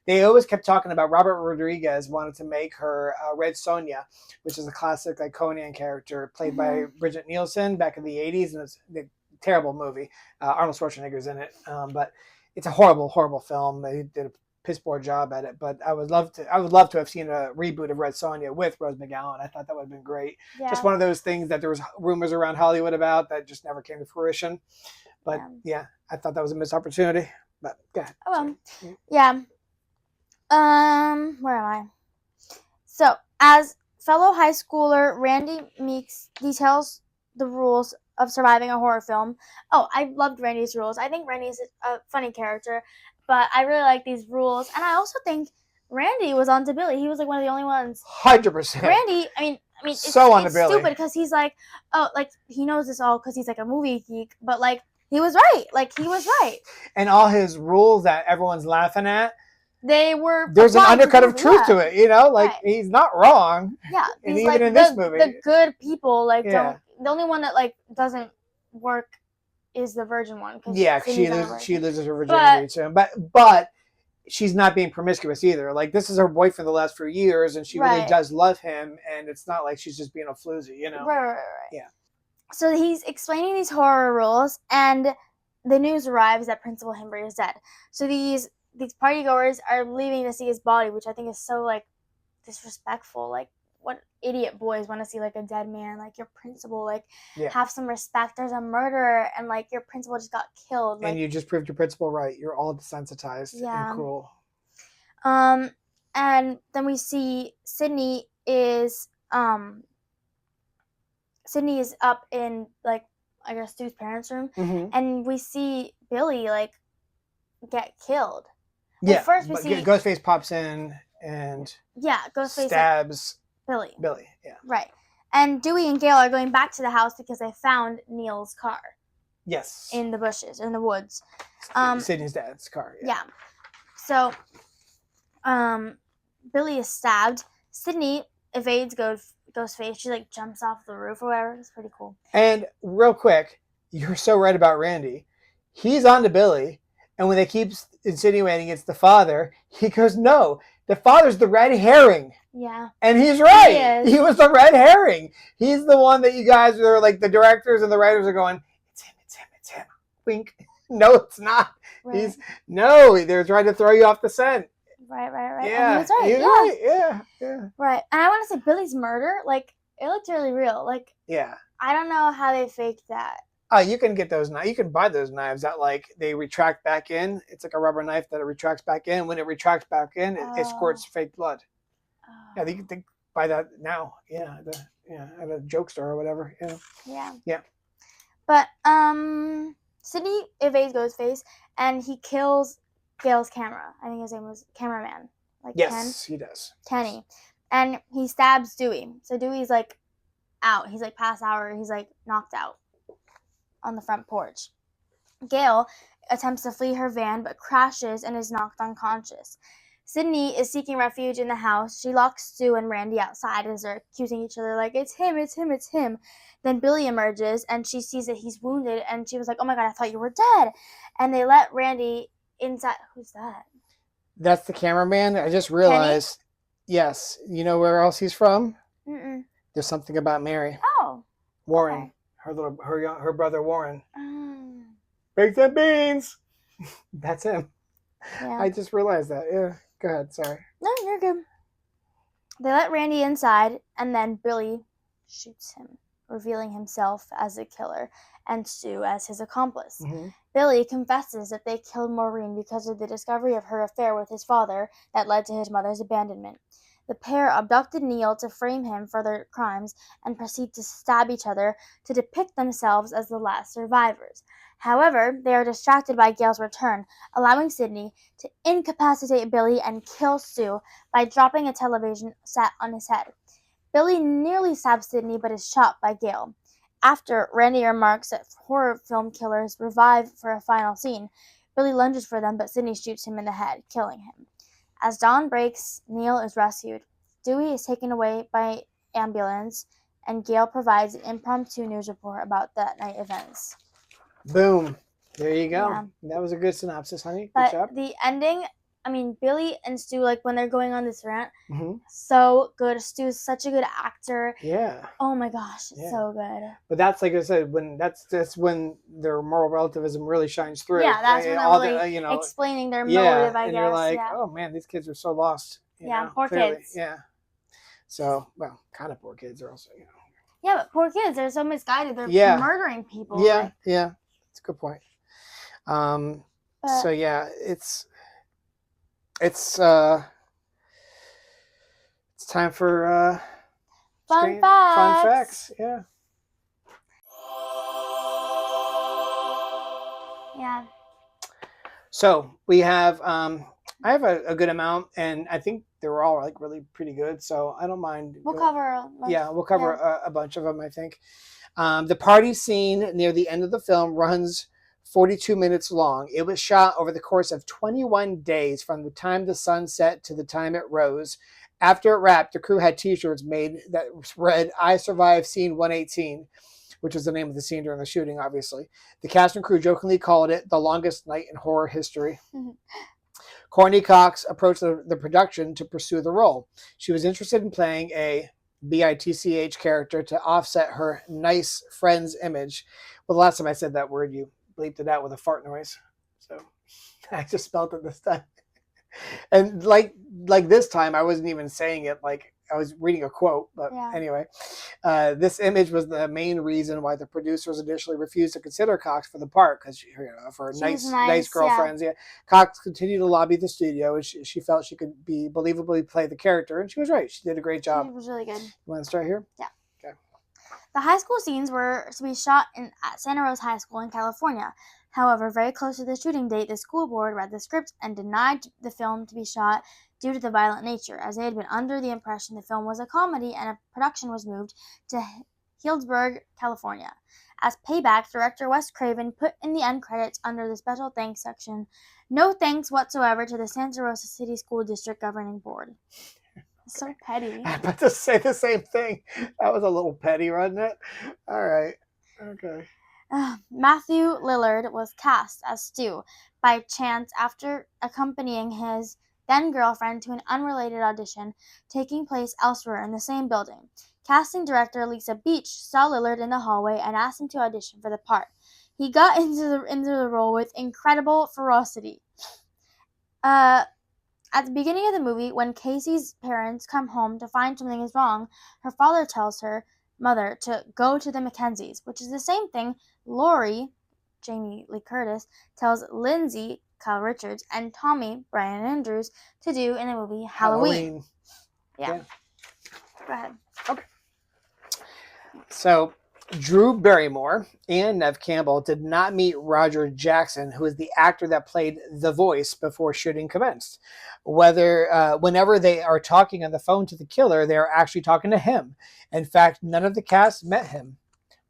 they always kept talking about Robert Rodriguez wanted to make her Red Sonja, which is a classic Conan character played by Bridget Nielsen back in the '80s, and it's a terrible movie. Arnold Schwarzenegger's in it, but it's a horrible film. They did a piss poor job at it, but I would love to have seen a reboot of Red Sonja with Rose McGowan. I thought that would have been great. Yeah. Just one of those things that there was rumors around Hollywood about that just never came to fruition. But yeah, I thought that was a missed opportunity. But go ahead. Oh well. Yeah. Where am I? So, as fellow high schooler Randy Meeks details the rules of surviving a horror film. Oh, I loved Randy's rules. I think Randy's a funny character, but I really like these rules. And I also think Randy was on to Billy. He was one of the only ones. 100%. Randy, I mean, it's so on to it's Billy. stupid because he's he knows this all because he's a movie geek, but He was right. Like, he was right. And all his rules that everyone's laughing at, They were there's an applied to undercut of people, truth yeah. to it, you know? Like, Right. he's not wrong. Yeah, And these even like in this movie. the good people like Yeah. don't. The only one that like doesn't work is the virgin one. Yeah, Sydney's she loses her virginity to him. But she's not being promiscuous either. Like, this is her boyfriend the last few years, and she really Right. does love him, and it's not like she's just being a floozy, you know? Right. Yeah. So he's explaining these horror rules, and the news arrives that Principal Himbry is dead. So these partygoers are leaving to see his body, which I think is so like disrespectful. Like, what idiot boys want to see like a dead man? Like, your principal, like, have some respect. There's a murderer, and like your principal just got killed. Like, And you just proved your principal right. You're all desensitized and cruel. And then we see Sydney is up in like, I guess, Stu's parents' room, and we see Billy like get killed. Well, first we see Ghostface pops in and Ghostface stabs Billy. Yeah. Right. And Dewey and Gail are going back to the house because they found Neil's car. Yes. In the bushes, in the woods. Sydney's dad's car. Yeah. So, Billy is stabbed. Sydney evades Ghostface. She like jumps off the roof or whatever. It's pretty cool. And real quick, you're so right about Randy. He's on to Billy, and when they keep insinuating it's the father, he goes, "No, the father's the red herring." Yeah. And he's right. He was the red herring. He's the one that you guys are like, the directors and the writers are going, it's him. Wink. No, it's not. Right. They're trying to throw you off the scent. Right. Yeah. And he was right. He's right. Yeah. Right. And I want to say Billy's murder, like, it looked really real. Like, yeah. I don't know how they faked that. Oh, you can get those knives. You can buy those knives that like they retract back in. It's like a rubber knife that it retracts back in. When it retracts back in, it squirts fake blood. Yeah, you can buy that now. Yeah, at a joke store or whatever. Yeah. But Sydney evades Ghostface, and he kills Gail's camera. I think his name was Cameraman. Like yes, he does. Kenny, and he stabs Dewey. So Dewey's like out. He's like passed out, or he's like knocked out on the front porch. Gail attempts to flee her van, but crashes and is knocked unconscious. Sydney is seeking refuge in the house. She locks Stu and Randy outside as they're accusing each other, like, it's him. Then Billy emerges, and she sees that he's wounded, and she was like, oh my god, I thought you were dead. And they let Randy inside. Who's that? That's the cameraman. I just realized. Kenny? Yes. You know where else he's from? Mm-mm. There's something about Mary. Oh. Warren. Okay. Her brother Warren. Baked and beans. That's him. Yeah. I just realized that. Yeah. Go ahead. Sorry. No, you're good. They let Randy inside, and then Billy shoots him, revealing himself as the killer and Stu as his accomplice. Mm-hmm. Billy confesses that they killed Maureen because of the discovery of her affair with his father that led to his mother's abandonment. The pair abducted Neil to frame him for their crimes and proceed to stab each other to depict themselves as the last survivors. However, they are distracted by Gail's return, allowing Sydney to incapacitate Billy and kill Stu by dropping a television set on his head. Billy nearly stabs Sydney but is shot by Gail. After Randy remarks that horror film killers revive for a final scene, Billy lunges for them, but Sydney shoots him in the head, killing him. As dawn breaks, Neil is rescued. Dewey is taken away by ambulance, and Gail provides an impromptu news report about that night events. Boom. There you go. Yeah. That was a good synopsis, honey. But good job. The ending, I mean, Billy and Stu, like, when they're going on this rant, Mm-hmm. so good. Stu's such a good actor. Yeah. Oh my gosh, it's so good. But that's, like I said, when that's when their moral relativism really shines through. Yeah, that's when they're really explaining their motive, I guess. And you're like, oh man, these kids are so lost. You know, poor clearly. kids. Yeah. So, well, kind of poor kids are also, Yeah, but poor kids, they're so misguided. They're murdering people. Yeah, like. yeah. That's a good point. So yeah, it's time for fun facts. Yeah. Yeah. So we have I have a good amount, and I think they were all like really pretty good. So I don't mind. We'll cover. We'll cover a bunch of them. I think the party scene near the end of the film runs 42 minutes long. It was shot over the course of 21 days from the time the sun set to the time it rose. After it wrapped, the crew had t-shirts made that read, "I survived scene 118," which was the name of the scene during the shooting, obviously. The cast and crew jokingly called it the longest night in horror history. Courtney Cox approached the production to pursue the role. She was interested in playing a bitch character to offset her nice friend's image. Well, the last time I said that word, you bleeped it out with a fart noise. So I just spelled it this time. And like this time, I wasn't even saying it like I was reading a quote. But anyway, this image was the main reason why the producers initially refused to consider Cox for the part, because for nice girlfriends. Yeah. Cox continued to lobby the studio, and she felt she could be believably play the character, and she was right. She did a great job. She was really good. You want to start here? Yeah. Okay. The high school scenes were to be shot at Santa Rosa High School in California. However, very close to the shooting date, the school board read the script and denied the film to be shot due to the violent nature, as they had been under the impression the film was a comedy and a production was moved to Healdsburg, California. As payback, director Wes Craven put in the end credits under the special thanks section, "No thanks whatsoever to the Santa Rosa City School District Governing Board." It's so petty. I'm about to say the same thing. That was a little petty, wasn't it? All right. Okay. Matthew Lillard was cast as Stu by chance after accompanying his then-girlfriend to an unrelated audition taking place elsewhere in the same building. Casting director Lisa Beach saw Lillard in the hallway and asked him to audition for the part. He got into the role with incredible ferocity. At the beginning of the movie, when Casey's parents come home to find something is wrong, her father tells her mother to go to the Mackenzies, which is the same thing Lori, Jamie Lee Curtis, tells Lindsay, Kyle Richards, and Tommy, Brian Andrews, to do in the movie Halloween. Yeah. Go ahead. Okay. So, Drew Barrymore and Nev Campbell did not meet Roger Jackson, who is the actor that played the voice before shooting commenced. Whenever they are talking on the phone to the killer, they are actually talking to him. In fact, none of the cast met him.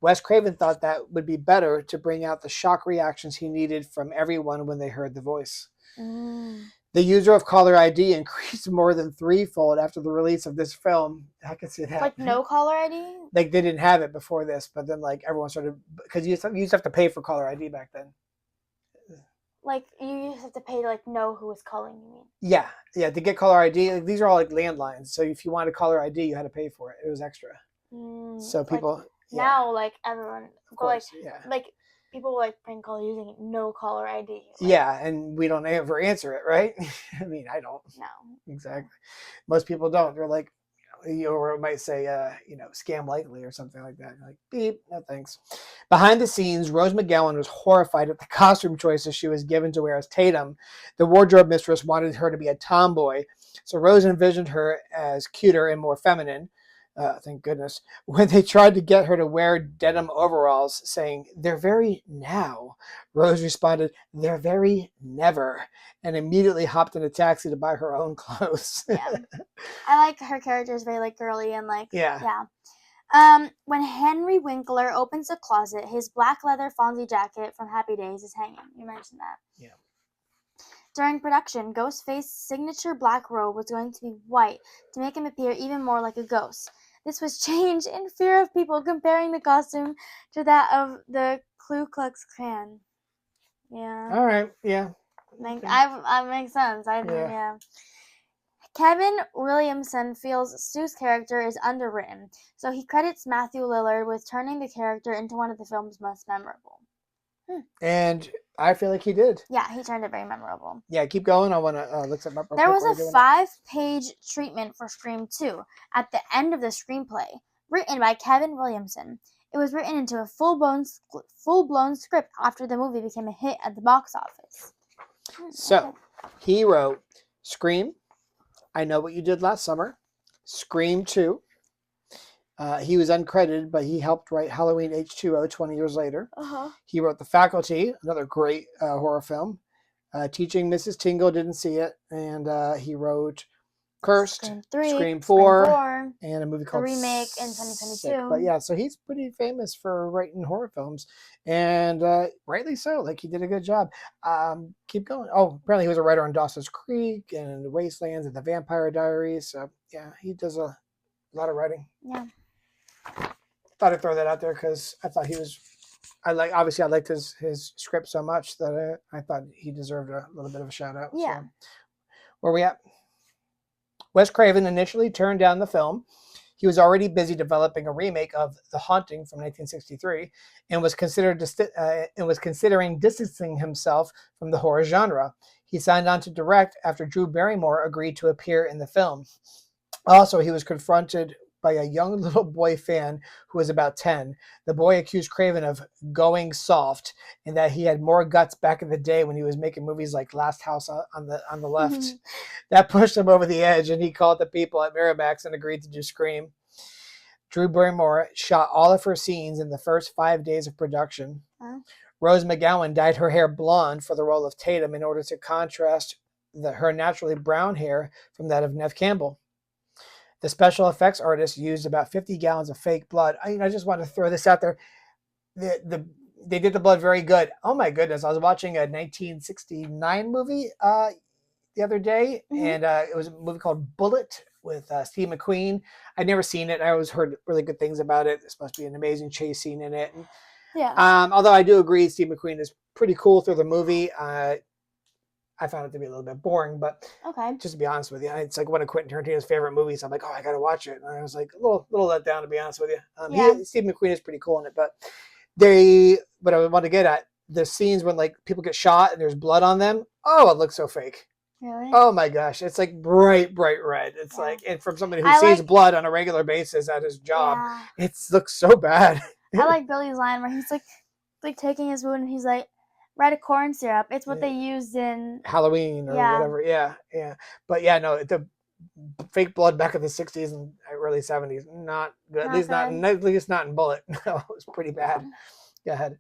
Wes Craven thought that would be better to bring out the shock reactions he needed from everyone when they heard the voice. The user of caller ID increased more than threefold after the release of this film. I can see that. Like no caller ID? Like they didn't have it before this, but then like everyone started, because you used to have to pay for caller ID back then. Like you used to have to pay to like know who was calling, you mean? Yeah, to get caller ID, like, these are all like landlines. So if you wanted caller ID, you had to pay for it. It was extra. So people like, now like everyone, of course, like people like prank call using no caller ID. Like, and we don't ever answer it, right? I mean, I don't. No. Exactly. Most people don't. They're like, or it might say, scam likely or something like that. Like, beep, no thanks. Behind the scenes, Rose McGowan was horrified at the costume choices she was given to wear as Tatum. The wardrobe mistress wanted her to be a tomboy, so Rose envisioned her as cuter and more feminine. Thank goodness. When they tried to get her to wear denim overalls, saying, "They're very now," Rose responded, "They're very never," and immediately hopped in a taxi to buy her own clothes. I like her character is very like girly and like when Henry Winkler opens the closet, his black leather Fonzie jacket from Happy Days is hanging. You mentioned that. Yeah. During production, Ghostface's signature black robe was going to be white to make him appear even more like a ghost. This was changed in fear of people comparing the costume to that of the Ku Klux Klan. Yeah. All right. Yeah. I makes sense. Kevin Williamson feels Stu's character is underwritten, so he credits Matthew Lillard with turning the character into one of the film's most memorable. And I feel like he did. Yeah, he turned it very memorable. Yeah, keep going. I want to look something up. There was a 5-page treatment for Scream 2 at the end of the screenplay, written by Kevin Williamson. It was written into a full-blown script after the movie became a hit at the box office. So, he wrote Scream, I Know What You Did Last Summer, Scream 2. He was uncredited, but he helped write Halloween H2O 20 years later. He wrote The Faculty, another great horror film. Teaching Mrs. Tingle, didn't see it. And he wrote Cursed, Scream 3, Scream Scream 4, 4, and a movie the called remake in Sick. 2022. But yeah, so he's pretty famous for writing horror films, and rightly so. Like, he did a good job. Keep going. Oh, apparently he was a writer on Dawson's Creek and Wastelands and The Vampire Diaries. So yeah, he does a lot of writing. Yeah. Thought I'd throw that out there because I thought he was. I liked his script so much that I thought he deserved a little bit of a shout out. Yeah. So, where we at? Wes Craven initially turned down the film. He was already busy developing a remake of The Haunting from 1963 and was considering distancing himself from the horror genre. He signed on to direct after Drew Barrymore agreed to appear in the film. Also, he was confronted by a young little boy fan who was about 10. The boy accused Craven of going soft and that he had more guts back in the day when he was making movies like Last House on the Left. That pushed him over the edge, and he called the people at Miramax and agreed to do Scream. Drew Barrymore shot all of her scenes in the first 5 days of production. Rose McGowan dyed her hair blonde for the role of Tatum in order to contrast her naturally brown hair from that of Neve Campbell. The special effects artist used about 50 gallons of fake blood. I just want to throw this out there. They did the blood very good. Oh my goodness. I was watching a 1969 movie the other day, and it was a movie called Bullet with Steve McQueen. I'd never seen it. I always heard really good things about it. There's supposed to be an amazing chase scene in it. And, although I do agree Steve McQueen is pretty cool through the movie. I found it to be a little bit boring, but just to be honest with you, it's like one of Quentin Tarantino's favorite movies. I'm like, oh, I got to watch it. And I was like a little let down, to be honest with you. Steve McQueen is pretty cool in it, but what I want to get at, the scenes when like people get shot and there's blood on them. Oh, it looks so fake. Really? Oh my gosh. It's like bright red. It's like, and from somebody who sees blood on a regular basis at his job, it looks so bad. I like Billy's line where he's like taking his wound and he's like, red corn syrup. It's what they used in Halloween or whatever. Yeah. But yeah, no, the fake blood back in the 60s and early 70s, not good. At least not in Bullet. No, it was pretty bad. Go ahead.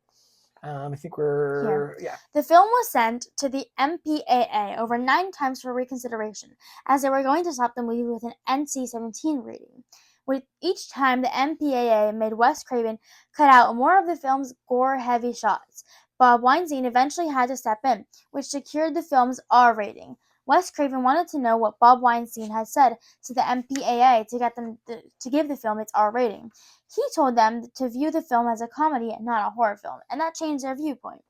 I think we're The film was sent to the MPAA over 9 times for reconsideration, as they were going to stop the movie with an NC-17 rating. With each time, the MPAA made Wes Craven cut out more of the film's gore-heavy shots. Bob Weinstein eventually had to step in, which secured the film's R rating. Wes Craven wanted to know what Bob Weinstein had said to the MPAA to get them to give the film its R rating. He told them to view the film as a comedy and not a horror film, and that changed their viewpoint,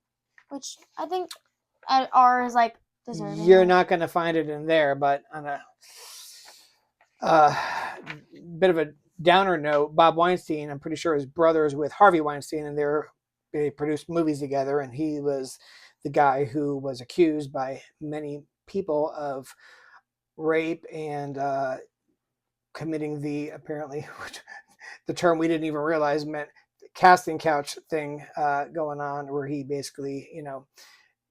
which I think at R is like deserving. You're not going to find it in there, but on a bit of a downer note, Bob Weinstein, I'm pretty sure his brother is with Harvey Weinstein, and they produced movies together, and he was the guy who was accused by many people of rape and committing the the term we didn't even realize meant casting couch thing going on, where he basically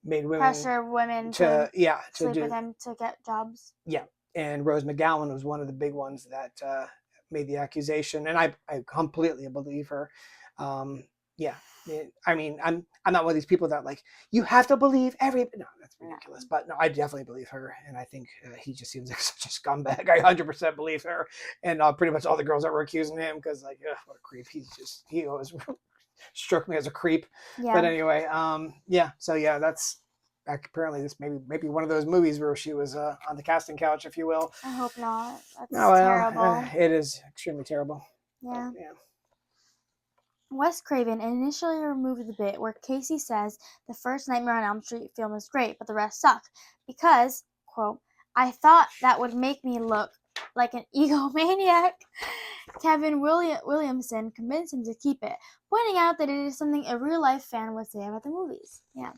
made women pressure women to sleep with him to get jobs. Yeah, and Rose McGowan was one of the big ones that made the accusation, and I completely believe her. I mean, I'm not one of these people that like you have to believe no, that's ridiculous. But no, I definitely believe her, and I think he just seems like such a scumbag. I 100% believe her, and pretty much all the girls that were accusing him, because like, what a creep. He always struck me as a creep. Yeah. But anyway, So yeah, that's apparently this maybe one of those movies where she was on the casting couch, if you will. I hope not. That's terrible. It is extremely terrible. Yeah. But, Wes Craven initially removed the bit where Casey says the first Nightmare on Elm Street film is great, but the rest suck, because, quote, I thought that would make me look like an egomaniac. Kevin Williamson convinced him to keep it, pointing out that it is something a real-life fan would say about the movies. Yeah,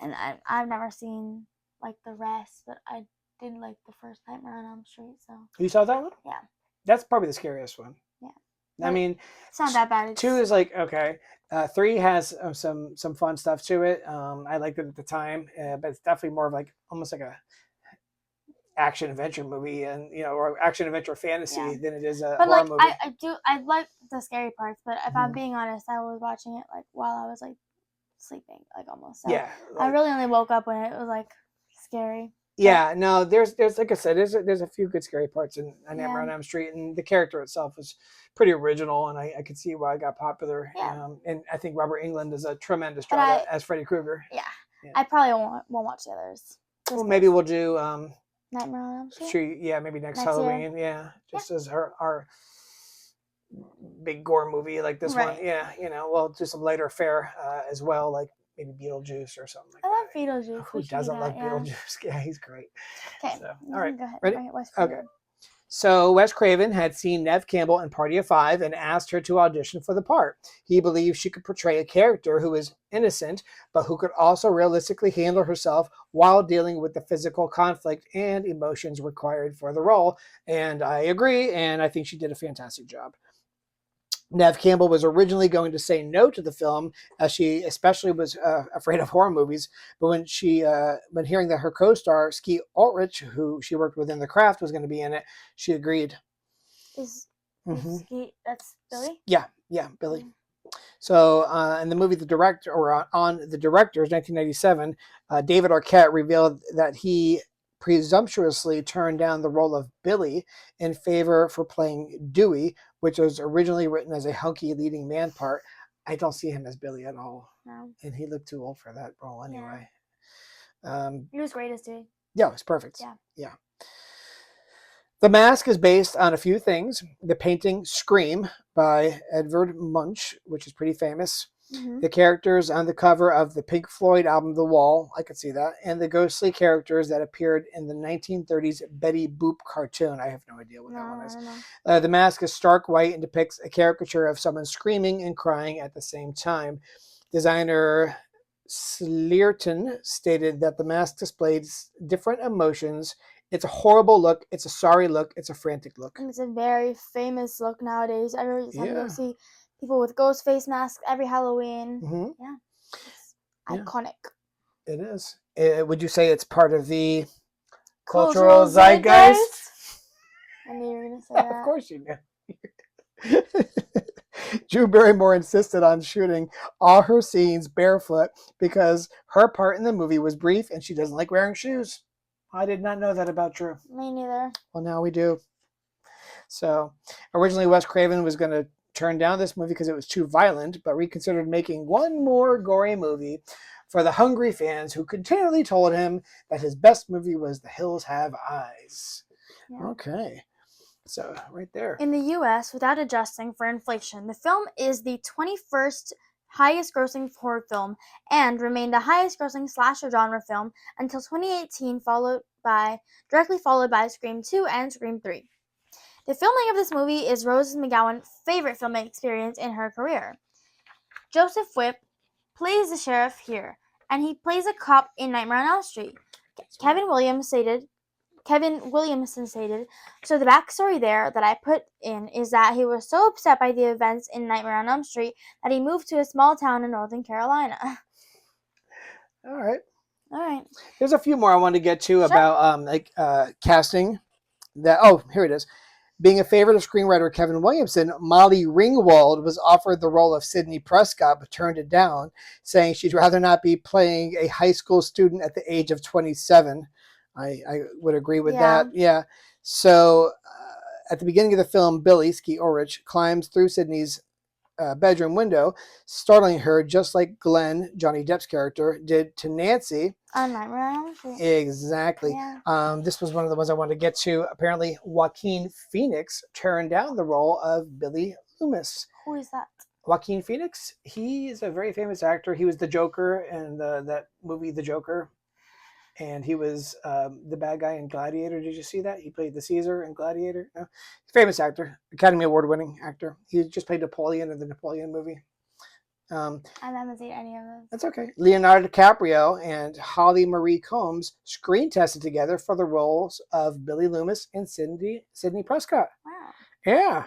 and I've never seen, like, the rest, but I did like the first Nightmare on Elm Street, so. You saw that one? Yeah. That's probably the scariest one. Yeah. I mean, it's not that bad. 2 is like, okay. 3 has some fun stuff to it. I liked it at the time, but it's definitely more of like almost like a action adventure movie, and or action adventure fantasy than it is a horror movie. I like the scary parts, but if I'm being honest, I was watching it like while I was like sleeping, like almost. So I really only woke up when it was like scary. Yeah, no, there's like I said, there's a few good scary parts in Nightmare on Yeah. Elm Street, and the character itself was pretty original, and I could see why it got popular. Yeah. And I think Robert Englund does a tremendous But job as Freddy Krueger. Yeah. Yeah. I probably won't watch the others. Well, maybe we'll do Nightmare on Elm Street. Street, yeah, maybe next Next year. Halloween, yeah, just as our big gore movie like this one, Right. yeah, we'll do some lighter fare as well, like maybe Beetlejuice or something like I love that. Beetlejuice. Who We should do doesn't love that, yeah. Beetlejuice? Yeah, he's great. Okay. So, all right, Go ahead. ready? Bring it, Wes Okay. Craven. So Wes Craven had seen Neve Campbell in Party of Five and asked her to audition for the part. He believed she could portray a character who is innocent, but who could also realistically handle herself while dealing with the physical conflict and emotions required for the role. And I agree, and I think she did a fantastic job. Neve Campbell was originally going to say no to the film, as she especially was afraid of horror movies. But when hearing that her co-star Skeet Ulrich, who she worked with in The Craft, was going to be in it, she agreed. Is Mhm. Skeet, that's Billy? Yeah, Billy. So in the movie, on the director's 1997, David Arquette revealed that he presumptuously turned down the role of Billy in favor for playing Dewey, which was originally written as a hunky leading man part. I don't see him as Billy at all. No. And he looked too old for that role anyway. He was great as Dewey. Yeah, it was perfect. Yeah. The Mask is based on a few things. The painting Scream by Edvard Munch, which is pretty famous. Mm-hmm. The characters on the cover of the Pink Floyd album The Wall, I could see that, and the ghostly characters that appeared in the 1930s Betty Boop cartoon. I have no idea what that one is. The Mask is stark white and depicts a caricature of someone screaming and crying at the same time. Designer Slearton stated that the mask displays different emotions. It's a horrible look. It's a sorry look. It's a frantic look. And it's a very famous look nowadays. Every time Yeah. you see people with ghost face masks every Halloween. Mm-hmm. Yeah. It's iconic. It is. Would you say it's part of the Cultural zeitgeist? I knew you were going to say that. Of course you knew. Drew Barrymore insisted on shooting all her scenes barefoot because her part in the movie was brief and she doesn't like wearing shoes. I did not know that about Drew. Me neither. Well, now we do. So, originally Wes Craven was going to turn down this movie because it was too violent, but reconsidered making one more gory movie for the hungry fans who continually told him that his best movie was The Hills Have Eyes. Yeah. Okay. So, right there. In the U.S., without adjusting for inflation, the film is the 21st highest grossing horror film and remained the highest grossing slasher genre film until 2018, directly followed by Scream 2 and Scream 3. The filming of this movie is Rose McGowan's favorite filming experience in her career. Joseph Whipp plays the sheriff here, and he plays a cop in Nightmare on Elm Street. Kevin Williamson stated, so the backstory there that I put in is that he was so upset by the events in Nightmare on Elm Street that he moved to a small town in Northern Carolina. All right. Alright. There's a few more I wanted to get to about casting. Here it is. Being a favorite of screenwriter Kevin Williamson, Molly Ringwald was offered the role of Sidney Prescott but turned it down, saying she'd rather not be playing a high school student at the age of 27. I would agree with that. Yeah. So at the beginning of the film, Billy, Skeet Ulrich, climbs through Sidney's bedroom window, startling her just like Glenn, Johnny Depp's character, did to Nancy. On Nightmare on Elm Street. Exactly. Yeah. This was one of the ones I wanted to get to. Apparently, Joaquin Phoenix turned down the role of Billy Loomis. Who is that? Joaquin Phoenix? He is a very famous actor. He was the Joker in that movie, The Joker. And he was the bad guy in Gladiator. Did you see that? He played the Caesar in Gladiator. No. Famous actor. Academy Award-winning actor. He just played Napoleon in the Napoleon movie. I haven't seen any of those. That's okay. Leonardo DiCaprio and Holly Marie Combs screen tested together for the roles of Billy Loomis and Sidney Prescott. Wow. Yeah.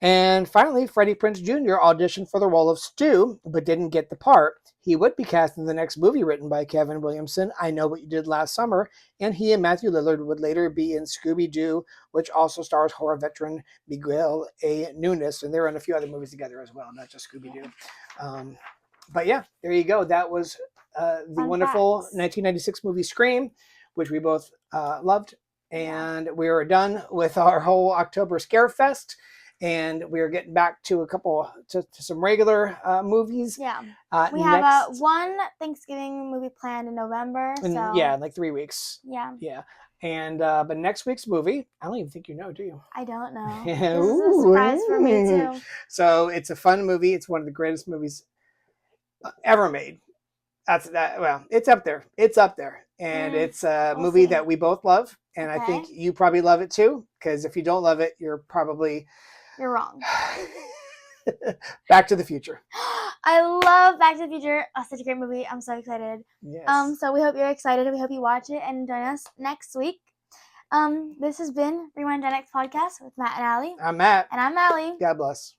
And finally, Freddie Prinze Jr. auditioned for the role of Stu, but didn't get the part. He would be cast in the next movie written by Kevin Williamson, I Know What You Did Last Summer, and he and Matthew Lillard would later be in Scooby-Doo, which also stars horror veteran Miguel A. Nunes, and they're in a few other movies together as well, not just Scooby-Doo. But yeah, there you go. That was the wonderful 1996 movie Scream, which we both loved. And we are done with our whole October Scare Fest. And we are getting back to to some regular movies. Yeah. We have one Thanksgiving movie planned in November. So yeah, in like 3 weeks. Yeah. Yeah. And but next week's movie, I don't even think you know, do you? I don't know. This is a surprise for me too. So it's a fun movie. It's one of the greatest movies ever made. Well, it's up there. It's up there. And it's a movie that we both love. And I think you probably love it too. Because if you don't love it, you're wrong. Back to the Future. I love Back to the Future. Oh, such a great movie. I'm so excited. Yes. So we hope you're excited. We hope you watch it and join us next week. This has been Rewind Gen X Podcast with Matt and Allie. I'm Matt. And I'm Allie. God bless.